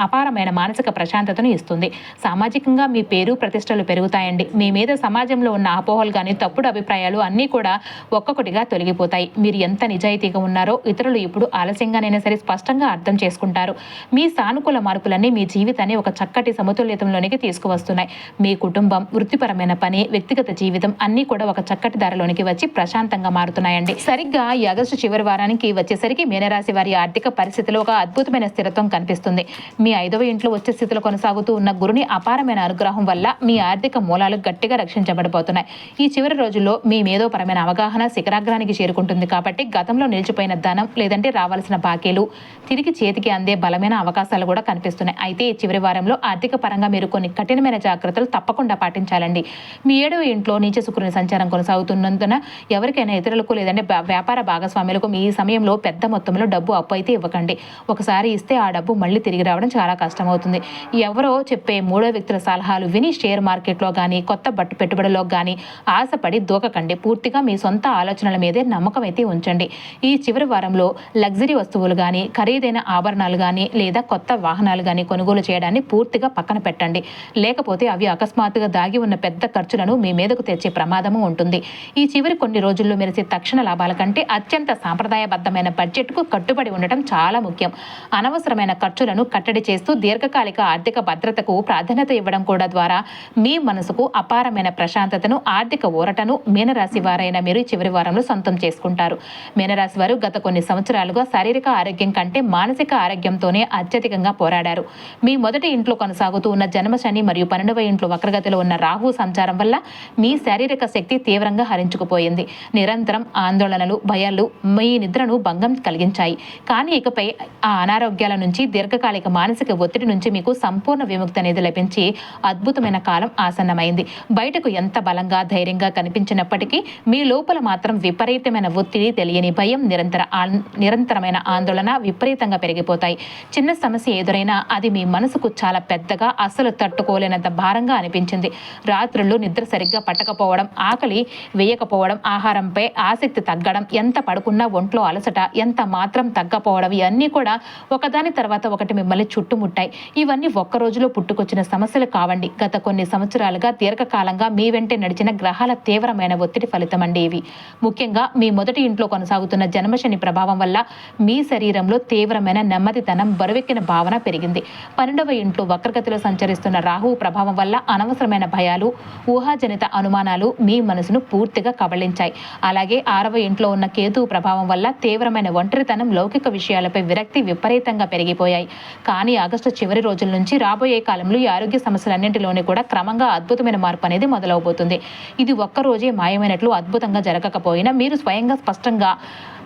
అపారమైన మానసిక ప్రశాంతతను ఇస్తుంది. సామాజికంగా మీ పేరు, ప్రతిష్టలు పెరుగుతాయండి. మీ మీద సమాజంలో ఉన్న అపోహలు కానీ, తప్పుడు అభిప్రాయాలు అన్నీ కూడా ఒక్కొక్కటిగా తొలగిపోతాయి. మీరు ఎంత నిజాయితీగా ఉన్నారో ఇతరులు ఇప్పుడు ఆలస్యంగానైనా సరే స్పష్టంగా అర్థం చేసుకుంటారు. మీ సానుకూల మార్పులన్నీ మీ జీవితాన్ని ఒక చక్కటి సమతుల్యతంలోనికి తీసుకువస్తున్నాయి. మీ కుటుంబం, వృత్తిపరమైన పని, వ్యక్తిగత జీవితం అన్నీ కూడా ఒక చక్కటి ధరలోనికి వచ్చి ప్రశాంతంగా మారుతున్నాయండి. సరిగ్గా ఈ ఆగస్టు చివరి వారానికి వచ్చేసరికి మీనరాశి వారి ఆర్థిక పరిస్థితిలో ఒక అద్భుతమైన స్థిరత్వం కనిపిస్తుంది. మీ 5వ ఇంట్లో వచ్చే స్థితిలో కొనసాగుతూ ఉన్న గురుని అపారమైన అనుగ్రహం వల్ల మీ ఆర్థిక మూలాలు గట్టిగా రక్షించబడిపోతున్నాయి. ఈ చివరి రోజుల్లో మీ మేధోపరమైన అవగాహన శిఖరాగ్రానికి చేరుకుంటుంది. కాబట్టి గతంలో నిలిచిపోయిన ధనం లేదంటే రావాల్సిన బాకీలు తిరిగి చేతికి అందే బలమైన అవకాశాలు కూడా కనిపిస్తున్నాయి. అయితే ఈ చివరి వారంలో ఆర్థిక పరంగా మీరు కొన్ని కఠినమైన జాగ్రత్తలు తప్పకుండా పాటించాలండి. మీ 7వ ఇంట్లో నీచ శుక్రుని సంచారం కొనసాగుతున్నందున ఎవరికైనా ఇతరులకు లేదంటే వ్యాపార భాగస్వాములకు మీ సమయంలో పెద్ద మొత్తంలో డబ్బు అప్పు అయితే ఇవ్వకండి. ఒకసారి ఇస్తే ఆ డబ్బు మళ్ళీ తిరిగి రావడం చాలా కష్టమవుతుంది. ఎవరో చెప్పే మూడో వ్యక్తుల సలహాలు విని షేర్ మార్కెట్లో కానీ, కొత్త పెట్టుబడిలో కానీ ఆశపడి దూకకండి. పూర్తిగా మీ సొంత ఆలోచనల మీదే నమ్మకం అయితే ఉంచండి. ఈ చివరి వారంలో లగ్జరీ వస్తువులు కానీ, ఖరీదైన ఆభరణాలు కానీ లేదా కొత్త వాహనాలు కానీ కొనుగోలు చేయడాన్ని పూర్తిగా పక్కన పెట్టండి. లేకపోతే అవి అకస్మాత్తుగా దాగి ఉన్న పెద్ద ఖర్చులను మీ మీదకు తెచ్చే ప్రమాదము ఉంటుంది. ఈ చివరి కొన్ని రోజుల్లో మెరిసే తక్షణ లాభాల కంటే అత్యంత సాంప్రదాయబద్ధమైన బడ్జెట్కు కట్టుబడి ఉండటం చాలా ముఖ్యం. అనవసరమైన ఖర్చులను కట్టడి చేస్తూ దీర్ఘకాలిక ఆర్థిక భద్రతకు ప్రాధాన్యత ఇవ్వడం కూడా ద్వారా మీ మనసుకు అపారమైన ప్రశాంతతను, ఆర్థిక ఊరటను మీనరాశి వారైన మీరు చివరి వారంలో సొంతం చేసుకుంటారు. మీనరాశి వారు గత కొన్ని సంవత్సరాలుగా శారీరక ఆరోగ్యం కంటే మానసిక ఆరోగ్యంతోనే అత్యధికంగా పోరాడారు. మీ మొదటి ఇంట్లో కొనసాగుతూ ఉన్న జన్మశని మరియు 12వ ఇంట్లో వక్రగతిలో ఉన్న రాహు సంచారం వల్ల మీ శారీరక శక్తి తీవ్రంగా హరించుకుపోయింది. నిరంతరం ఆందోళనలు, భయాలు మీ నిద్రను భంగం కలిగించాయి. కానీ ఇకపై ఆ అనారోగ్యాల నుంచి, దీర్ఘకాలిక మానసిక ఒత్తిడి నుంచి మీకు సంపూర్ణ విముక్తి అనేది లభించి అద్భుతమైన కాలం ఆసన్నమైంది. బయటకు ఎంత బలంగా, ధైర్యంగా కనిపించినప్పటికీ మీ లోపల మాత్రం విపరీతమైన ఒత్తిడి, తెలియని భయం, నిరంతరమైన ఆందోళన విపరీతంగా పెరిగిపోతాయి. చిన్న సమస్య ఎదురైనా అది మీ మనసుకు చాలా పెద్దగా, అస్సలు తట్టుకోలేనంత భారంగా అనిపించింది. రాత్రుల్లో నిద్ర సరిగ్గా పట్టకపోవడం, ఆకలి వేయకపోవడం, ఆహారంపై ఆసక్తి తగ్గడం, ఎంత పడుకున్నా ఒంట్లో అలసట ఎంత మాత్రం తగ్గపోవడం, ఇవన్నీ కూడా ఒకదాని తర్వాత ఒకటి మిమ్మల్ని చుట్టుముట్టాయి. ఇవన్నీ ఒక్క రోజులో పుట్టుకొచ్చిన సమస్యలు కావండి. గత కొన్ని సంవత్సరాలుగా దీర్ఘకాలంగా మీ వెంటే నడిచిన గ్రహాల తీవ్రమైన ఒత్తిడి ఫలితం అండి ఇవి. ముఖ్యంగా మీ మొదటి ఇంట్లో కొనసాగుతున్న జన్మశని ప్రభావం వల్ల మీ శరీరంలో తీవ్రమైన నెమ్మదితనం, బరువెక్కిన భావన పెరిగింది. 12వ ఇంట్లో వక్రగతిలో సంచరిస్తున్న రాహువు ప్రభావం వల్ల అనవసరమైన భయాలు, ఊహాజనిత అనుమానాలు మీ మనసును పూర్తిగా కబళించాయి. అలాగే 6వ ఇంట్లో ఉన్న కేతువు ప్రభావం వల్ల తీవ్రమైన ఒంటరితనం, లౌకిక విషయాలపై విరక్తి విపరీతంగా పెరిగిపోయాయి. కానీ ఆగస్టు చివరి రోజుల నుంచి రాబోయే కాలంలో ఈ ఆరోగ్య సమస్యలన్నింటిలోనే కూడా క్రమంగా అద్భుతమైన మార్పు అనేది మొదలవబోతుంది. ఇది ఒక్కరోజే మాయమైనట్లు అద్భుతంగా జరగకపోయినా మీరు స్వయంగా స్పష్టంగా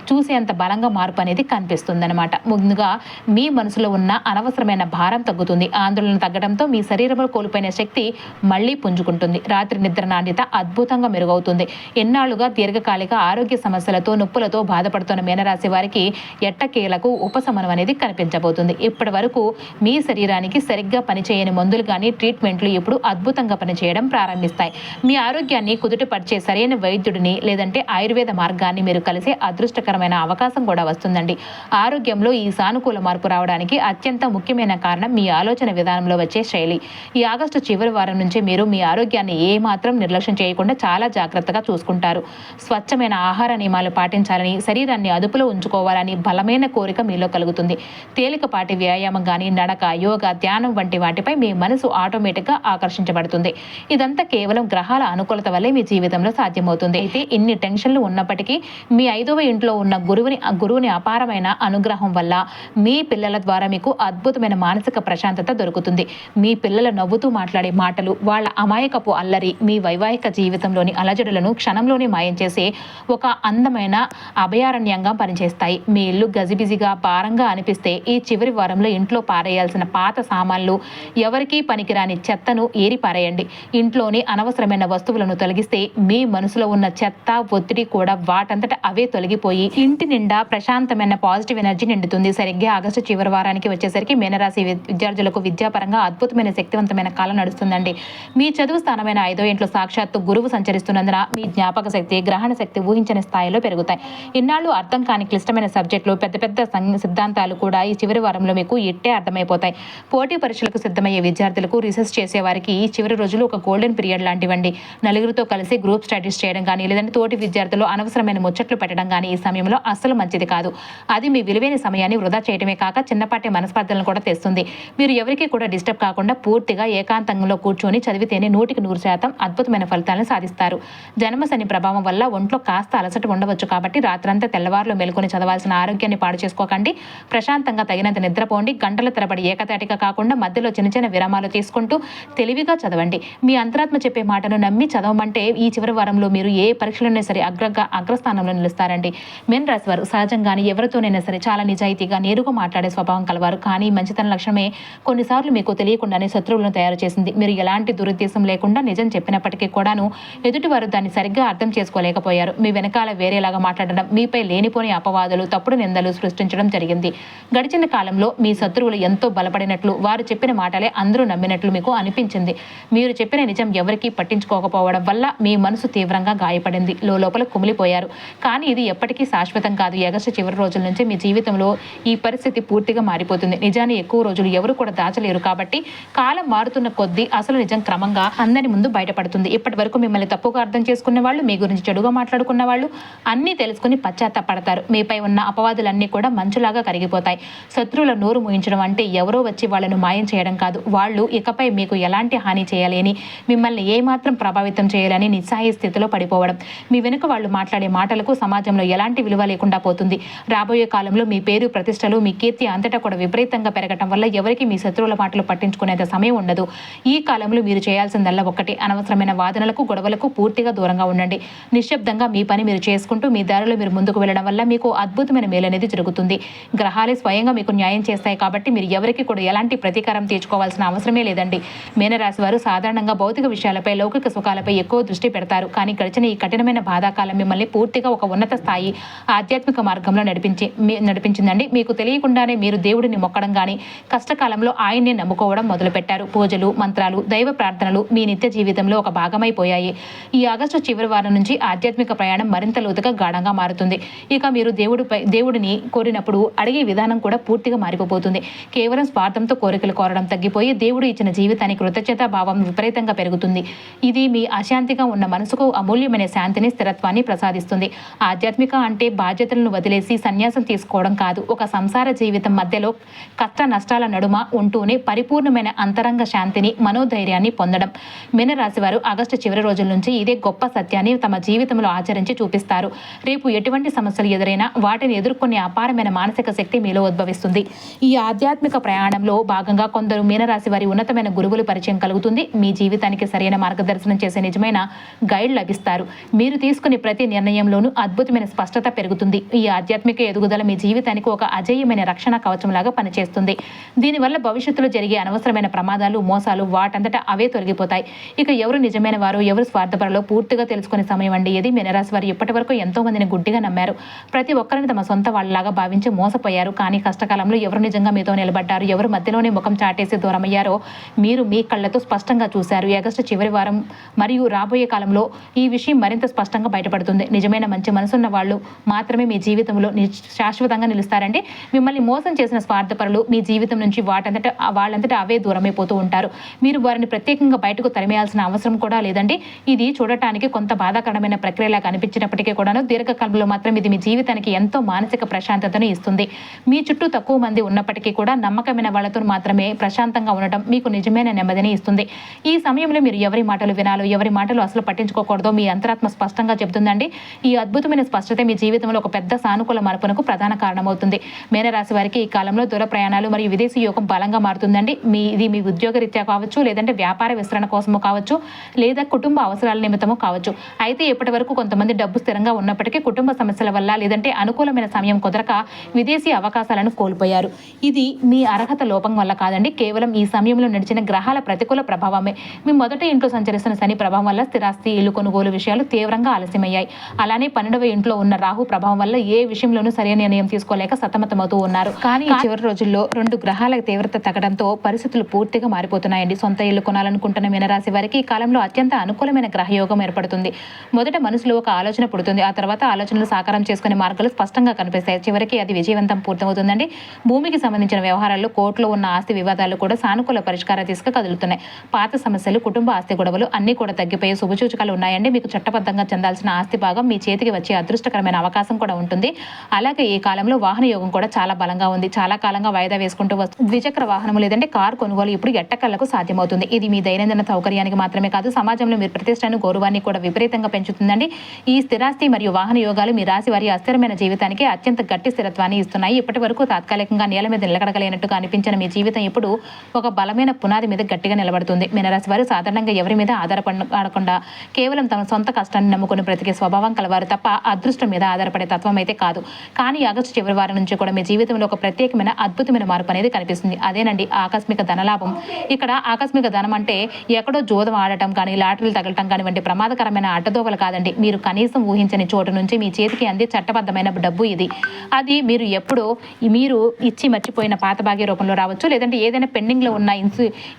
చూసేంత బలంగా మార్పు అనేది కనిపిస్తుందన్నమాట. ముందుగా మీ మనసులో ఉన్న అనవసరమైన భారం తగ్గుతుంది. ఆందోళన తగ్గడంతో మీ శరీరంలో కోల్పోయిన శక్తి మళ్ళీ పుంజుకుంటుంది. రాత్రి నిద్ర నాణ్యత అద్భుతంగా మెరుగవుతుంది. ఎన్నాళ్లుగా దీర్ఘకాలిక ఆరోగ్య సమస్యలతో నొప్పులతో బాధపడుతున్న మీనరాశి వారికి ఎట్టకేలకు ఉపశమనం అనేది కనిపించబోతుంది. ఇప్పటి వరకు మీ శరీరానికి సరిగ్గా పనిచేయని మందులు కానీ ట్రీట్మెంట్లు ఇప్పుడు అద్భుతంగా పనిచేయడం ప్రారంభిస్తాయి. మీ ఆరోగ్యాన్ని కుదుటపరిచే సరైన వైద్యుడిని లేదంటే ఆయుర్వేద మార్గాన్ని మీరు కలిసే అదృష్టకరమైన అవకాశం కూడా వస్తుందండి. ఆరోగ్యంలో ఈ సానుకూల మార్పు రావడానికి అత్యంత ముఖ్యమైన కారణం మీ ఆలోచన విధానంలో వచ్చే శైలి. ఈ ఆగస్టు చివరి వారం నుంచి మీరు మీ ఆరోగ్యాన్ని ఏమాత్రం నిర్లక్ష్యం చేయకుండా చాలా జాగ్రత్తగా చూసుకుంటారు. స్వచ్ఛమైన ఆహార నియమాలు పాటించాలని, శరీరాన్ని అదుపులో ఉంచుకోవాలని బలమైన కోరిక మీలో కలుగుతుంది. తేలికపాటి వ్యాయామం కానీ, నడక, యోగా, ధ్యానం వంటి వాటిపై మీ మనసు ఆటోమేటిక్గా ఆకర్షించబడుతుంది. ఇదంతా కేవలం గ్రహాల అనుకూలత వల్లే మీ జీవితంలో సాధ్యమవుతుంది. అయితే ఇన్ని టెన్షన్లు ఉన్నప్పటికీ మీ 5వ ఇంట్లో ఉన్న గురువుని అపారమైన అనుగ్రహం వల్ల మీ పిల్లల ద్వారా మీకు అద్భుతమైన మానసిక ప్రశాంతత దొరుకుతుంది. మీ పిల్లల నవ్వుతూ మాట్లాడే మాటలు, వాళ్ళ అమాయకపు అల్లరి మీ వైవాహిక జీవితంలోని అలజడులను క్షణంలోనే మాయం చేసే ఒక అందమైన అభయారణ్యంగా పనిచేస్తాయి. మీ ఇల్లు గజిబిజిగా భారంగా అనిపిస్తే ఈ చివరి వారంలో ఇంట్లో పారేయాల్సిన పాత సామాన్లు, ఎవరికీ పనికిరాని చెత్తను ఏరి పారేయండి. ఇంట్లోని అనవసరమైన వస్తువులను తొలగిస్తే మీ మనసులో ఉన్న చెత్త, ఒత్తిడి కూడా వాటంతట అవే తొలగిపోయి ఇంటి నిండా ప్రశాంతమైన పాజిటివ్ ఎనర్జీ నిండుతుంది. సరిగ్గా ఆగస్టు చివరి వారానికి వచ్చేసరికి మీనరాశి విద్యార్థులకు విద్యాపరంగా అద్భుతమైన శక్తివంతమైన కాలం నడుస్తుందండి. మీ చదువు స్థానమైన 5వ ఇంట్లో సాక్షాత్తు గురువు సంచరిస్తున్నందున మీ జ్ఞాపక శక్తి, గ్రహణ శక్తి ఊహించని స్థాయిలో పెరుగుతాయి. ఇన్నాళ్ళు అర్థం కాని క్లిష్టమైన సబ్జెక్టులు, పెద్ద పెద్ద సిద్ధాంతాలు కూడా ఈ చివరి వారంలో మీకు ఇట్టే అర్థమైపోతాయి. పోటీ పరీక్షలకు సిద్ధమయ్యే విద్యార్థులకు, రీసెర్చ్ చేసే వారికి ఈ చివరి రోజులు ఒక గోల్డెన్ పీరియడ్ లాంటివండి. నలుగురితో కలిసి గ్రూప్ స్టడీస్ చేయడం కానీ, లేదంటే తోటి విద్యార్థులు అనవసరమైన ముచ్చట్లు పెట్టడం కానీ ఈ సమయంలో అస్సలు మంచిది కాదు. అది మీ విలువైన సమయాన్ని వృధా చేయడమే కాక చిన్నపాటి మనస్పర్ధలను కూడా తెస్తుంది. మీరు ఎవరికి కూడా డిస్టర్బ్ కాకుండా పూర్తిగా ఏకాంతంలో కూర్చొని చదివితేనే 100% అద్భుతమైన ఫలితాలను సాధిస్తారు. జన్మశని ప్రభావం వల్ల ఒంట్లో కాస్త అలసట ఉండవచ్చు కాబట్టి రాత్రంతా తెల్లవారులు మెలుకొని చదవాల్సిన ఆరోగ్యాన్ని పాడు చేసుకోకండి. ప్రశాంతంగా తగినంత నిద్రపోండి. గంటల తరబడి ఏకతాటిగా కాకుండా మధ్యలో చిన్న చిన్న విరామాలు తీసుకుంటూ తెలివిగా చదవండి. మీ అంతరాత్మ చెప్పే మాటను నమ్మి చదవమంటే ఈ చివరి వారంలో మీరు ఏ పరీక్షలోనే సరే అగ్రస్థానంలో నిలుస్తారండి. మీన రాశి వారు సహజంగానే ఎవరితోనైనా సరే చాలా నిజాయితీగా, నేరుగా మాట్లాడే స్వభావం కలవారు. కానీ మంచితన లక్షణమే కొన్నిసార్లు మీకు తెలియకుండానే శత్రువులను తయారు చేసింది. మీరు ఎలాంటి దురుద్దేశం లేకుండా నిజం చెప్పినప్పటికీ కూడాను ఎదుటివారు దాన్ని సరిగ్గా అర్థం చేసుకోలేకపోయారు. మీ వెనకాల వేరేలాగా మాట్లాడడం, మీపై లేనిపోని అపవాదులు, తప్పుడు నిందలు సృష్టించడం జరిగింది. గడిచిన కాలంలో మీ శత్రువులు ఎంతో బలపడినట్లు, వారు చెప్పిన మాటలే అందరూ నమ్మినట్లు మీకు అనిపించింది. మీరు చెప్పిన నిజం ఎవరికీ పట్టించుకోకపోవడం వల్ల మీ మనసు తీవ్రంగా గాయపడింది. లోపల కుమిలిపోయారు. కానీ ఇది ఎప్పటికీ శాశ్వతం కాదు. ఆగస్టు చివరి రోజుల నుంచి మీ జీవితంలో ఈ పరిస్థితి పూర్తిగా మారిపోతుంది. నిజాన్ని ఎక్కువ రోజులు ఎవరు కూడా దాచలేరు కాబట్టి కాలం మారుతున్న కొద్దీ అసలు నిజం క్రమంగా అందరి ముందు బయటపడుతుంది. ఇప్పటి వరకు మిమ్మల్ని తప్పుగా అర్థం చేసుకున్న వాళ్ళు, మీ గురించి చెడుగా మాట్లాడుకున్న వాళ్ళు అన్నీ తెలుసుకుని పశ్చాత్తాపడతారు. మీపై ఉన్న అపవాదులన్నీ కూడా మంచులాగా కరిగిపోతాయి. శత్రువుల నోరు మూయించడం అంటే ఎవరో వచ్చి వాళ్ళను మాయం చేయడం కాదు. వాళ్ళు ఇకపై మీకు ఎలాంటి హాని చేయాలని, మిమ్మల్ని ఏమాత్రం ప్రభావితం చేయాలని నిస్సహాయ స్థితిలో పడిపోవడం. మీ వెనుక వాళ్ళు మాట్లాడే మాటలకు సమాజంలో ఎలాంటి విలువ లేకుండా పోతుంది. రాబోయే కాలంలో మీ పేరు, ప్రతిష్టలు, మీ కీర్తి అంతటా కూడా విపరీతంగా పెరగటం వల్ల ఎవరికి మీ శత్రువుల మాటలు పట్టించుకునేంత సమయం ఉండదు. ఈ కాలంలో మీరు చేయాల్సిందల్లా ఒక్కటి, అనవసరమైన వాదనలకు, గొడవలకు పూర్తిగా దూరంగా ఉండండి. నిశ్శబ్దంగా మీ పని మీరు చేసుకుంటూ మీ దారిలో మీరు ముందుకు వెళ్ళడం వల్ల మీకు అద్భుతమైన మేలు అనేది జరుగుతుంది. గ్రహాలే స్వయంగా మీకు న్యాయం చేస్తాయి కాబట్టి మీరు ఎవరికి కూడా ఎలాంటి ప్రతీకారం తీర్చుకోవాల్సిన అవసరమే లేదండి. మీనరాశి వారు సాధారణంగా భౌతిక విషయాలపై, లౌకిక సుఖాలపై ఎక్కువ దృష్టి పెడతారు. కానీ గడిచిన ఈ కఠినమైన బాధాకాలం మిమ్మల్ని పూర్తిగా ఒక ఉన్నత స్థాయి ఆధ్యాత్మిక మార్గంలో నడిపించిందండి. మీకు తెలియకుండానే మీరు దేవుడిని మొక్కడం కానీ, కష్టకాలంలో ఆయన్ని నమ్ముకోవడం మొదలుపెట్టారు. పూజలు, మంత్రాలు, దైవ ప్రార్థనలు మీ నిత్య జీవితంలో ఒక భాగమైపోయాయి. ఈ ఆగస్టు చివరి వారం నుంచి ఆధ్యాత్మిక ప్రయాణం మరింత లోతుగా గాఢంగా మారుతుంది. ఇక మీరు దేవుడిని కోరినప్పుడు అడిగే విధానం కూడా పూర్తిగా మారిపోతుంది. కేవలం స్వార్థంతో కోరికలు కోరడం తగ్గిపోయి దేవుడు ఇచ్చిన జీవితానికి కృతజ్ఞతా భావం విపరీతంగా పెరుగుతుంది. ఇది మీ అశాంతిగా ఉన్న మనసుకు అమూల్యమైన శాంతిని, స్థిరత్వాన్ని ప్రసాదిస్తుంది. ఆధ్యాత్మిక అంటే బాధ్యతలను వదిలేసి సన్యాసం తీసుకోవడం కాదు. ఒక సంసార జీవితం మధ్యలో కష్ట నష్టాల నడుమ ఉంటూనే పరిపూర్ణమైన అంతరంగ శాంతిని, మనోధైర్యాన్ని పొందడం. మీనరాశి వారు ఆగస్టు చివరి రోజుల నుంచి ఇదే గొప్ప సత్యాన్ని తమ జీవితంలో ఆచరించి చూపిస్తారు. రేపు ఎటువంటి సమస్యలు ఎదురైనా వాటిని ఎదుర్కొనే అపారమైన మానసిక శక్తి మీలో ఉద్భవిస్తుంది. ఈ ఆధ్యాత్మిక ప్రయాణంలో భాగంగా కొందరు మీనరాశి వారి ఉన్నతమైన గురువులు పరిచయం కలుగుతుంది. మీ జీవితానికి సరైన మార్గదర్శనం చేసే నిజమైన గైడ్ లభిస్తారు. మీరు తీసుకునే ప్రతి నిర్ణయంలోనూ అద్భుతమైన స్పష్టత పెరుగుతుంది. ఈ ఆధ్యాత్మిక ఎదుగుదల మీ జీవితానికి ఒక అజేయమైన రక్షణ కవచంలాగా పనిచేస్తుంది. దీనివల్ల భవిష్యత్తులో జరిగే అనవసరమైన ప్రమాదాలు, మోసాలు వాటంతటా అవే తొలగిపోతాయి. ఇక ఎవరు నిజమైన వారు, ఎవరు స్వార్థపరులో పూర్తిగా తెలుసుకునే సమయం అండి ఇది. మీనరాశి వారు ఇప్పటి వరకు ఎంతో మందిని గుడ్డిగా నమ్మారు. ప్రతి ఒక్కరిని తమ సొంత వాళ్ళలాగా భావించి మోసపోయారు. కానీ కష్టకాలంలో ఎవరు నిజంగా మీతో నిలబడ్డారు, ఎవరు మధ్యలోనే ముఖం చాటేసి దూరమయ్యారో మీరు మీ కళ్ళతో స్పష్టంగా చూశారు. ఆగస్టు చివరి వారం మరియు రాబోయే కాలంలో ఈ విషయం మరింత స్పష్టంగా బయటపడుతుంది. నిజమైన మంచి మనసున్న వాళ్ళు మాత్రమే మీ జీవితంలో శాశ్వతంగా నిలుస్తారండి. మిమ్మల్ని మోసం చేసిన స్వార్థపరులు మీ జీవితం నుంచి వాళ్ళంతటా అవే దూరమైపోతూ ఉంటారు. మీరు వారిని ప్రత్యేకంగా బయటకు తరిమేయాల్సిన అవసరం కూడా లేదండి. ఇది చూడటానికి కొంత బాధాకరమైన ప్రక్రియలా కనిపించినప్పటికీ కూడాను దీర్ఘకాలంలో మాత్రం ఇది మీ జీవితానికి ఎంతో మానసిక ప్రశాంతతను ఇస్తుంది. మీ చుట్టూ తక్కువ మంది ఉన్నప్పటికీ కూడా నమ్మకమైన వాళ్ళతో మాత్రమే ప్రశాంతంగా ఉండటం మీకు నిజమైన నెమ్మదిని ఇస్తుంది. ఈ సమయంలో మీరు ఎవరి మాటలు వినాలో, ఎవరి మాటలు అసలు పట్టించుకోకూడదో మీ అంతరాత్మ స్పష్టంగా చెబుతుందండి. ఈ అద్భుతమైన స్పష్టత మీ జీవితంలో ఒక పెద్ద సానుకూల మార్పునకు ప్రధాన కారణమవుతుంది. మీనరాశి వారికి ఈ కాలంలో దూర ప్రయాణాలు మరియు విదేశీ యోగం బలంగా మారుతుందండి. ఇది మీ ఉద్యోగరీత్యా కావచ్చు, లేదంటే వ్యాపార విస్తరణ కోసము కావచ్చు, లేదా కుటుంబ అవసరాల నిమిత్తము కావచ్చు. అయితే ఇప్పటి వరకు కొంతమంది డబ్బు స్థిరంగా ఉన్నప్పటికీ కుటుంబ సమస్యల వల్ల, లేదంటే అనుకూలమైన సమయం కుదరక విదేశీ అవకాశాలను కోల్పోయారు. ఇది మీ అర్హత లోపం వల్ల కాదండి, కేవలం ఈ సమయంలో నడిచిన గ్రహాల ప్రతికూల ప్రభావమే. మీ మొదటి ఇంట్లో సంచరిస్తున్న శని ప్రభావం వల్ల స్థిరాస్తి, ఇల్లు కొనుగోలు విషయాలు తీవ్రంగా ఆలస్యమయ్యాయి. అలానే 12వ ఇంట్లో ఉన్న రాహు ప్రభావం వల్ల ఏ విషయంలోనూ సరైన నిర్ణయం తీసుకోలేక సతమతమవుతూ ఉన్నారు. కానీ చివరి రోజుల్లో 2 గ్రహాల తీవ్రత తగ్గడంతో పరిస్థితులు పూర్తిగా మారిపోతున్నాయండి. సొంత ఇల్లు కొనాలనుకుంటున్న మీనరాశి వారికి ఈ కాలంలో అత్యంత అనుకూలమైన గ్రహయోగం ఏర్పడుతుంది. మొదట మనసులో ఒక ఆలోచన పుడుతుంది. ఆ తర్వాత ఆలోచనలు సాకారం చేసుకునే మార్గాలు స్పష్టంగా కనిపిస్తాయి. చివరికి అది విజయవంతం పూర్తవుతుందండి. భూమికి సంబంధించిన వ్యవహారాల్లో కోర్టులో ఉన్న ఆస్తి వివాదాలు కూడా సానుకూల పరిష్కార దిశగా కదులుతున్నాయి. పాత సమస్యలు, కుటుంబ ఆస్తి గొడవలు అన్ని కూడా తగ్గిపోయే శుభసూచకాలు ఉన్నాయండి. మీకు చట్టబద్ధంగా చెందాల్సిన ఆస్తి భాగం మీ చేతికి వచ్చే అదృష్టకరమైన అవకాశం కూడా ఉంటుంది. అలాగే ఈ కాలంలో వాహన యోగం కూడా చాలా బలంగా ఉంది. చాలా కాలంగా వాయిదా వేసుకుంటూ ద్విచక్ర వాహనం లేదంటే కారు కొనుగోలు ఇప్పుడు ఎట్టకళ్లకు సాధ్యమవుతుంది. ఇది మీ దైనందిన సౌకర్యానికి మాత్రమే కాదు, సమాజంలో మీ ప్రతిష్టను, గౌరవాన్ని కూడా విపరీతంగా పెంచుతుందండి. ఈ స్థిరాస్తి మరియు వాహన యోగాలు మీ రాశి వారి అస్థిరమైన జీవితానికి అత్యంత గట్టి స్థిరత్వాన్ని ఇస్తున్నాయి. ఇప్పటి వరకు తాత్కాలికంగా నేల మీద నిలకడగలేనట్టుగా అనిపించిన మీ జీవితం ఇప్పుడు ఒక బలమైన పునాది మీద గట్టిగా నిలబడుతుంది. మీనరాశి వారు సాధారణంగా ఎవరి మీద ఆధారపడకుండా కేవలం తమ సొంత కష్టాన్ని నమ్ముకుని బ్రతికే స్వభావం కలవారు తప్ప అదృష్టం మీద ఆధారపడే తత్వం అయితే కాదు. కానీ ఆగస్టు చివరి వారం నుంచి కూడా మీ జీవితంలో ఒక ప్రత్యేకమైన అద్భుతమైన మార్పు అనేది కనిపిస్తుంది. అదేనండి ఆకస్మిక ధనలాభం. ఇక్కడ ఆకస్మిక ధనం అంటే ఎక్కడో జోదం ఆడటం కానీ, లాటరీలు తగలటం కానీ వంటి ప్రమాదకరమైన అడ్డదోవలు కాదండి. మీరు కనీసం ఊహించని చోటు నుంచి మీ చేతికి అందే చట్టబద్ధమైన డబ్బు ఇది. అది మీరు ఎప్పుడో ఇచ్చి మర్చిపోయిన పాత భాగ్య రూపంలో రావచ్చు, లేదంటే ఏదైనా పెండింగ్ లో ఉన్న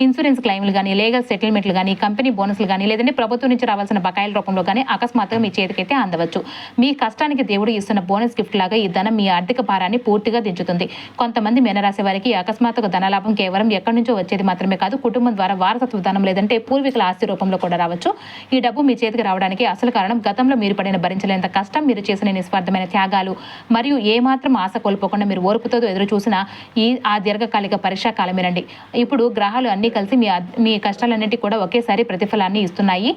ఇన్సూరెన్స్ క్లెయిమ్లు కానీ, లీగల్ సెటిల్మెంట్లు కానీ, కంపెనీ బోనస్లు కానీ, లేదంటే ప్రభుత్వం నుంచి రావాల్సిన బకాయిల రూపంలో కానీ అకస్మాత్తుగా మీ చేతికైతే అందవచ్చు. మీ కష్టానికి దేవుడు ఇస్తున్న బోనస్ గిఫ్ట్ లాగా ఈ ధనం మీ ఆర్థిక భారాన్ని పూర్తిగా దించుతుంది. కొంతమంది మీనరాశి వారికి అకస్మాత్తుగా ధనలాభం కేవలం ఎక్కడి నుంచో వచ్చేది మాత్రమే కాదు, కుటుంబం ద్వారా వారసత్వ ధనం లేదంటే పూర్వీకుల ఆస్తి రూపంలో కూడా రావచ్చు. ఈ డబ్బు మీ చేతికి రావడానికి అసలు కారణం గతంలో మీరు పడిన భరించలేనంత కష్టం, మీరు చేసిన నిస్వార్థమైన త్యాగాలు మరియు ఏమాత్రం ఆశ కోల్పోకుండా మీరు ఓర్పుతో ఎదురు చూసిన ఆ దీర్ఘకాలిక పరీక్షా కాలమేనండి. ఇప్పుడు గ్రహాలు అన్నీ కలిసి మీ కష్టాలన్నింటినీ కూడా ఒకేసారి ప్రతిఫలాన్ని ఇస్తున్నాయి.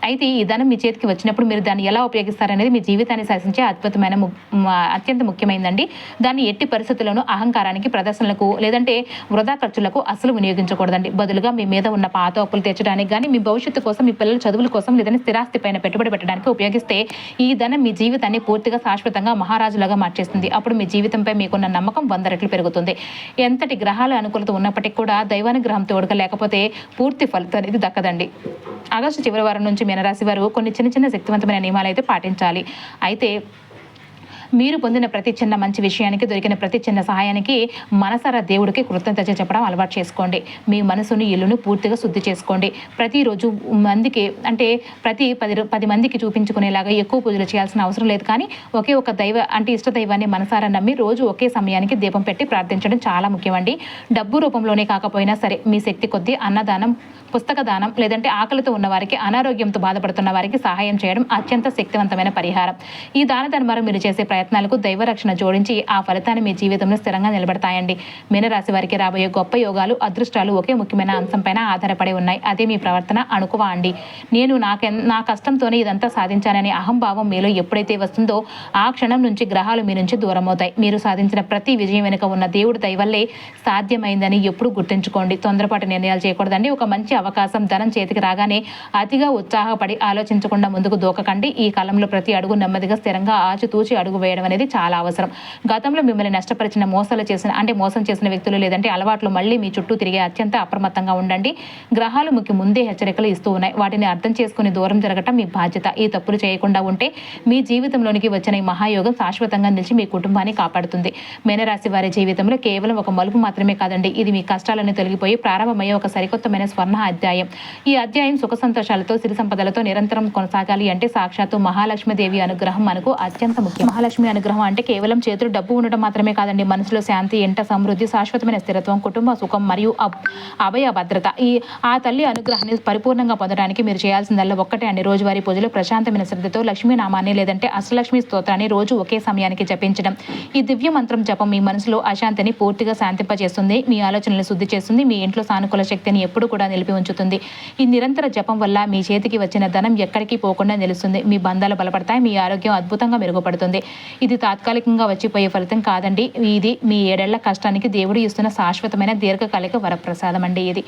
అయితే ఈ ధనం మీ చేతికి వచ్చినప్పుడు మీరు దాన్ని ఎలా ఉపయోగిస్తారనేది మీ జీవితాన్ని శాసించే అత్యంత ముఖ్యమైనదండి. దాన్ని ఎట్టి పరిస్థితుల్లోనూ అహంకారానికి, ప్రదర్శనలకు లేదంటే వృధా ఖర్చులకు అసలు వినియోగించకూడదండి. బదులుగా మీ మీద ఉన్న పాత అప్పులు తెచ్చడానికి కానీ, మీ భవిష్యత్తు కోసం, మీ పిల్లల చదువుల కోసం లేదంటే స్థిరాస్తి పైన పెట్టుబడి పెట్టడానికి ఉపయోగిస్తే ఈ ధనం మీ జీవితాన్ని పూర్తిగా శాశ్వతంగా మహారాజులాగా మార్చేస్తుంది. అప్పుడు మీ జీవితంపై మీకున్న నమ్మకం 100 రెట్లు పెరుగుతుంది. ఎంతటి గ్రహాల అనుకూలత ఉన్నప్పటికీ కూడా దైవానుగ్రహం తోడుగా లేకపోతే పూర్తి ఫలితం అనేది దక్కదండి. ఆగస్టు చివరి వారం నుంచి మీనరాశి వారు కొన్ని చిన్న శక్తివంతమైన నియమాలు అయితే పాటించాలి. అయితే మీరు పొందిన ప్రతి చిన్న మంచి విషయానికి, దొరికిన ప్రతి చిన్న సహాయానికి మనసారా దేవుడికి కృతజ్ఞత చెప్పడం అలవాటు చేసుకోండి. మీ మనసును, ఇల్లును పూర్తిగా శుద్ధి చేసుకోండి. ప్రతిరోజు మందికి అంటే ప్రతి 10 మందికి చూపించుకునేలాగా ఎక్కువ పూజలు చేయాల్సిన అవసరం లేదు. కానీ ఒకే ఒక ఇష్ట దైవాన్ని మనసారా నమ్మి రోజు ఒకే సమయానికి దీపం పెట్టి ప్రార్థించడం చాలా ముఖ్యమండి. డబ్బు రూపంలోనే కాకపోయినా సరే మీ శక్తి కొద్దీ అన్నదానం, పుస్తక దానం లేదంటే ఆకలితో ఉన్న వారికి, అనారోగ్యంతో బాధపడుతున్న వారికి సహాయం చేయడం అత్యంత శక్తివంతమైన పరిహారం. ఈ దాన ధర్మాలు మీరు చేసే ప్రయత్నాలకు దైవరక్షణ జోడించి ఆ ఫలితాన్ని మీ జీవితంలో స్థిరంగా నిలబడతాయండి. మీనరాశి వారికి రాబోయే గొప్ప యోగాలు, అదృష్టాలు ఒకే ముఖ్యమైన అంశంపైన ఆధారపడి ఉన్నాయి. అదే మీ ప్రవర్తన, అణుకువ అండి. నేను నా కష్టంతోనే ఇదంతా సాధించాననే అహంభావం మీలో ఎప్పుడైతే వస్తుందో ఆ క్షణం నుంచి గ్రహాలు మీ నుంచి దూరం అవుతాయి. మీరు సాధించిన ప్రతి విజయం వెనుక ఉన్న దేవుడి దయ వల్లే సాధ్యమైందని ఎప్పుడు గుర్తుంచుకోండి. తొందరపాటు నిర్ణయాలు చేయకూడదండి. ఒక మంచి అవకాశం ధనం చేతికి రాగానే అతిగా ఉత్సాహపడి ఆలోచించకుండా ముందుకు దూకకండి. ఈ కాలంలో ప్రతి అడుగు నెమ్మదిగా స్థిరంగా ఆచితూచి అడుగు వేయడం అనేది చాలా అవసరం. గతంలో మిమ్మల్ని నష్టపరిచిన మోసం చేసిన వ్యక్తులు లేదంటే అలవాట్లు మళ్ళీ మీ చుట్టూ తిరిగే అత్యంత అప్రమత్తంగా ఉండండి. గ్రహాలు మీకు ముందే హెచ్చరికలు ఇస్తూ ఉన్నాయి. వాటిని అర్థం చేసుకుని దూరం జరగటం మీ బాధ్యత. ఈ తప్పులు చేయకుండా ఉంటే మీ జీవితంలోనికి వచ్చిన ఈ మహాయోగం శాశ్వతంగా నిలిచి మీ కుటుంబాన్ని కాపాడుతుంది. మీనరాశి వారి జీవితంలో కేవలం ఒక మలుపు మాత్రమే కాదండి, ఇది మీ కష్టాలను తొలగిపోయి ప్రారంభమయ్యే ఒక సరికొత్తమైన స్వర్ణ అధ్యాయం. ఈ అధ్యాయం సుఖ సంతోషాలతో సిరి సంపదలతో నిరంతరం కొనసాగాలి అంటే సాక్షాత్తు మహాలక్ష్మీదేవి అనుగ్రహం మనకు అత్యంత ముఖ్యం. మహాలక్ష్మి అనుగ్రహం అంటే కేవలం చేతులు డబ్బు ఉండటం మాత్రమే కాదండి, మనసులో శాంతి, ఇంట సమృద్ధి, శాశ్వతమైన స్థిరత్వం, కుటుంబ సుఖం మరియు అభయ భద్రత. ఆ తల్లి అనుగ్రహాన్ని పరిపూర్ణంగా పొందడానికి మీరు చేయాల్సిందల్లా ఒక్కటే అండి, రోజువారీ పూజలో ప్రశాంతమైన శ్రద్ధతో లక్ష్మీ నామాన్ని లేదంటే అష్టలక్ష్మి స్తోత్రాన్ని రోజు ఒకే సమయానికి జపించడం. ఈ దివ్య మంత్రం జపం మీ మనసులో అశాంతిని పూర్తిగా శాంతింపజేస్తుంది, మీ ఆలోచనలు శుద్ధి చేస్తుంది, మీ ఇంట్లో సానుకూల శక్తిని ఎప్పుడు కూడా నిలిపి ఉంచుతుంది. ఈ నిరంతర జపం వల్ల మీ చేతికి వచ్చిన ధనం ఎక్కడికి పోకుండా నిలుస్తుంది, మీ బంధాలు బలపడతాయి, మీ ఆరోగ్యం అద్భుతంగా మెరుగుపడుతుంది. ఇది తాత్కాలికంగా వచ్చిపోయే ఫలితం కాదండి, ఇది మీ 7 ఏళ్ల కష్టానికి దేవుడు ఇస్తున్న శాశ్వతమైన దీర్ఘకాలిక వరప్రసాదం అండి ఇది.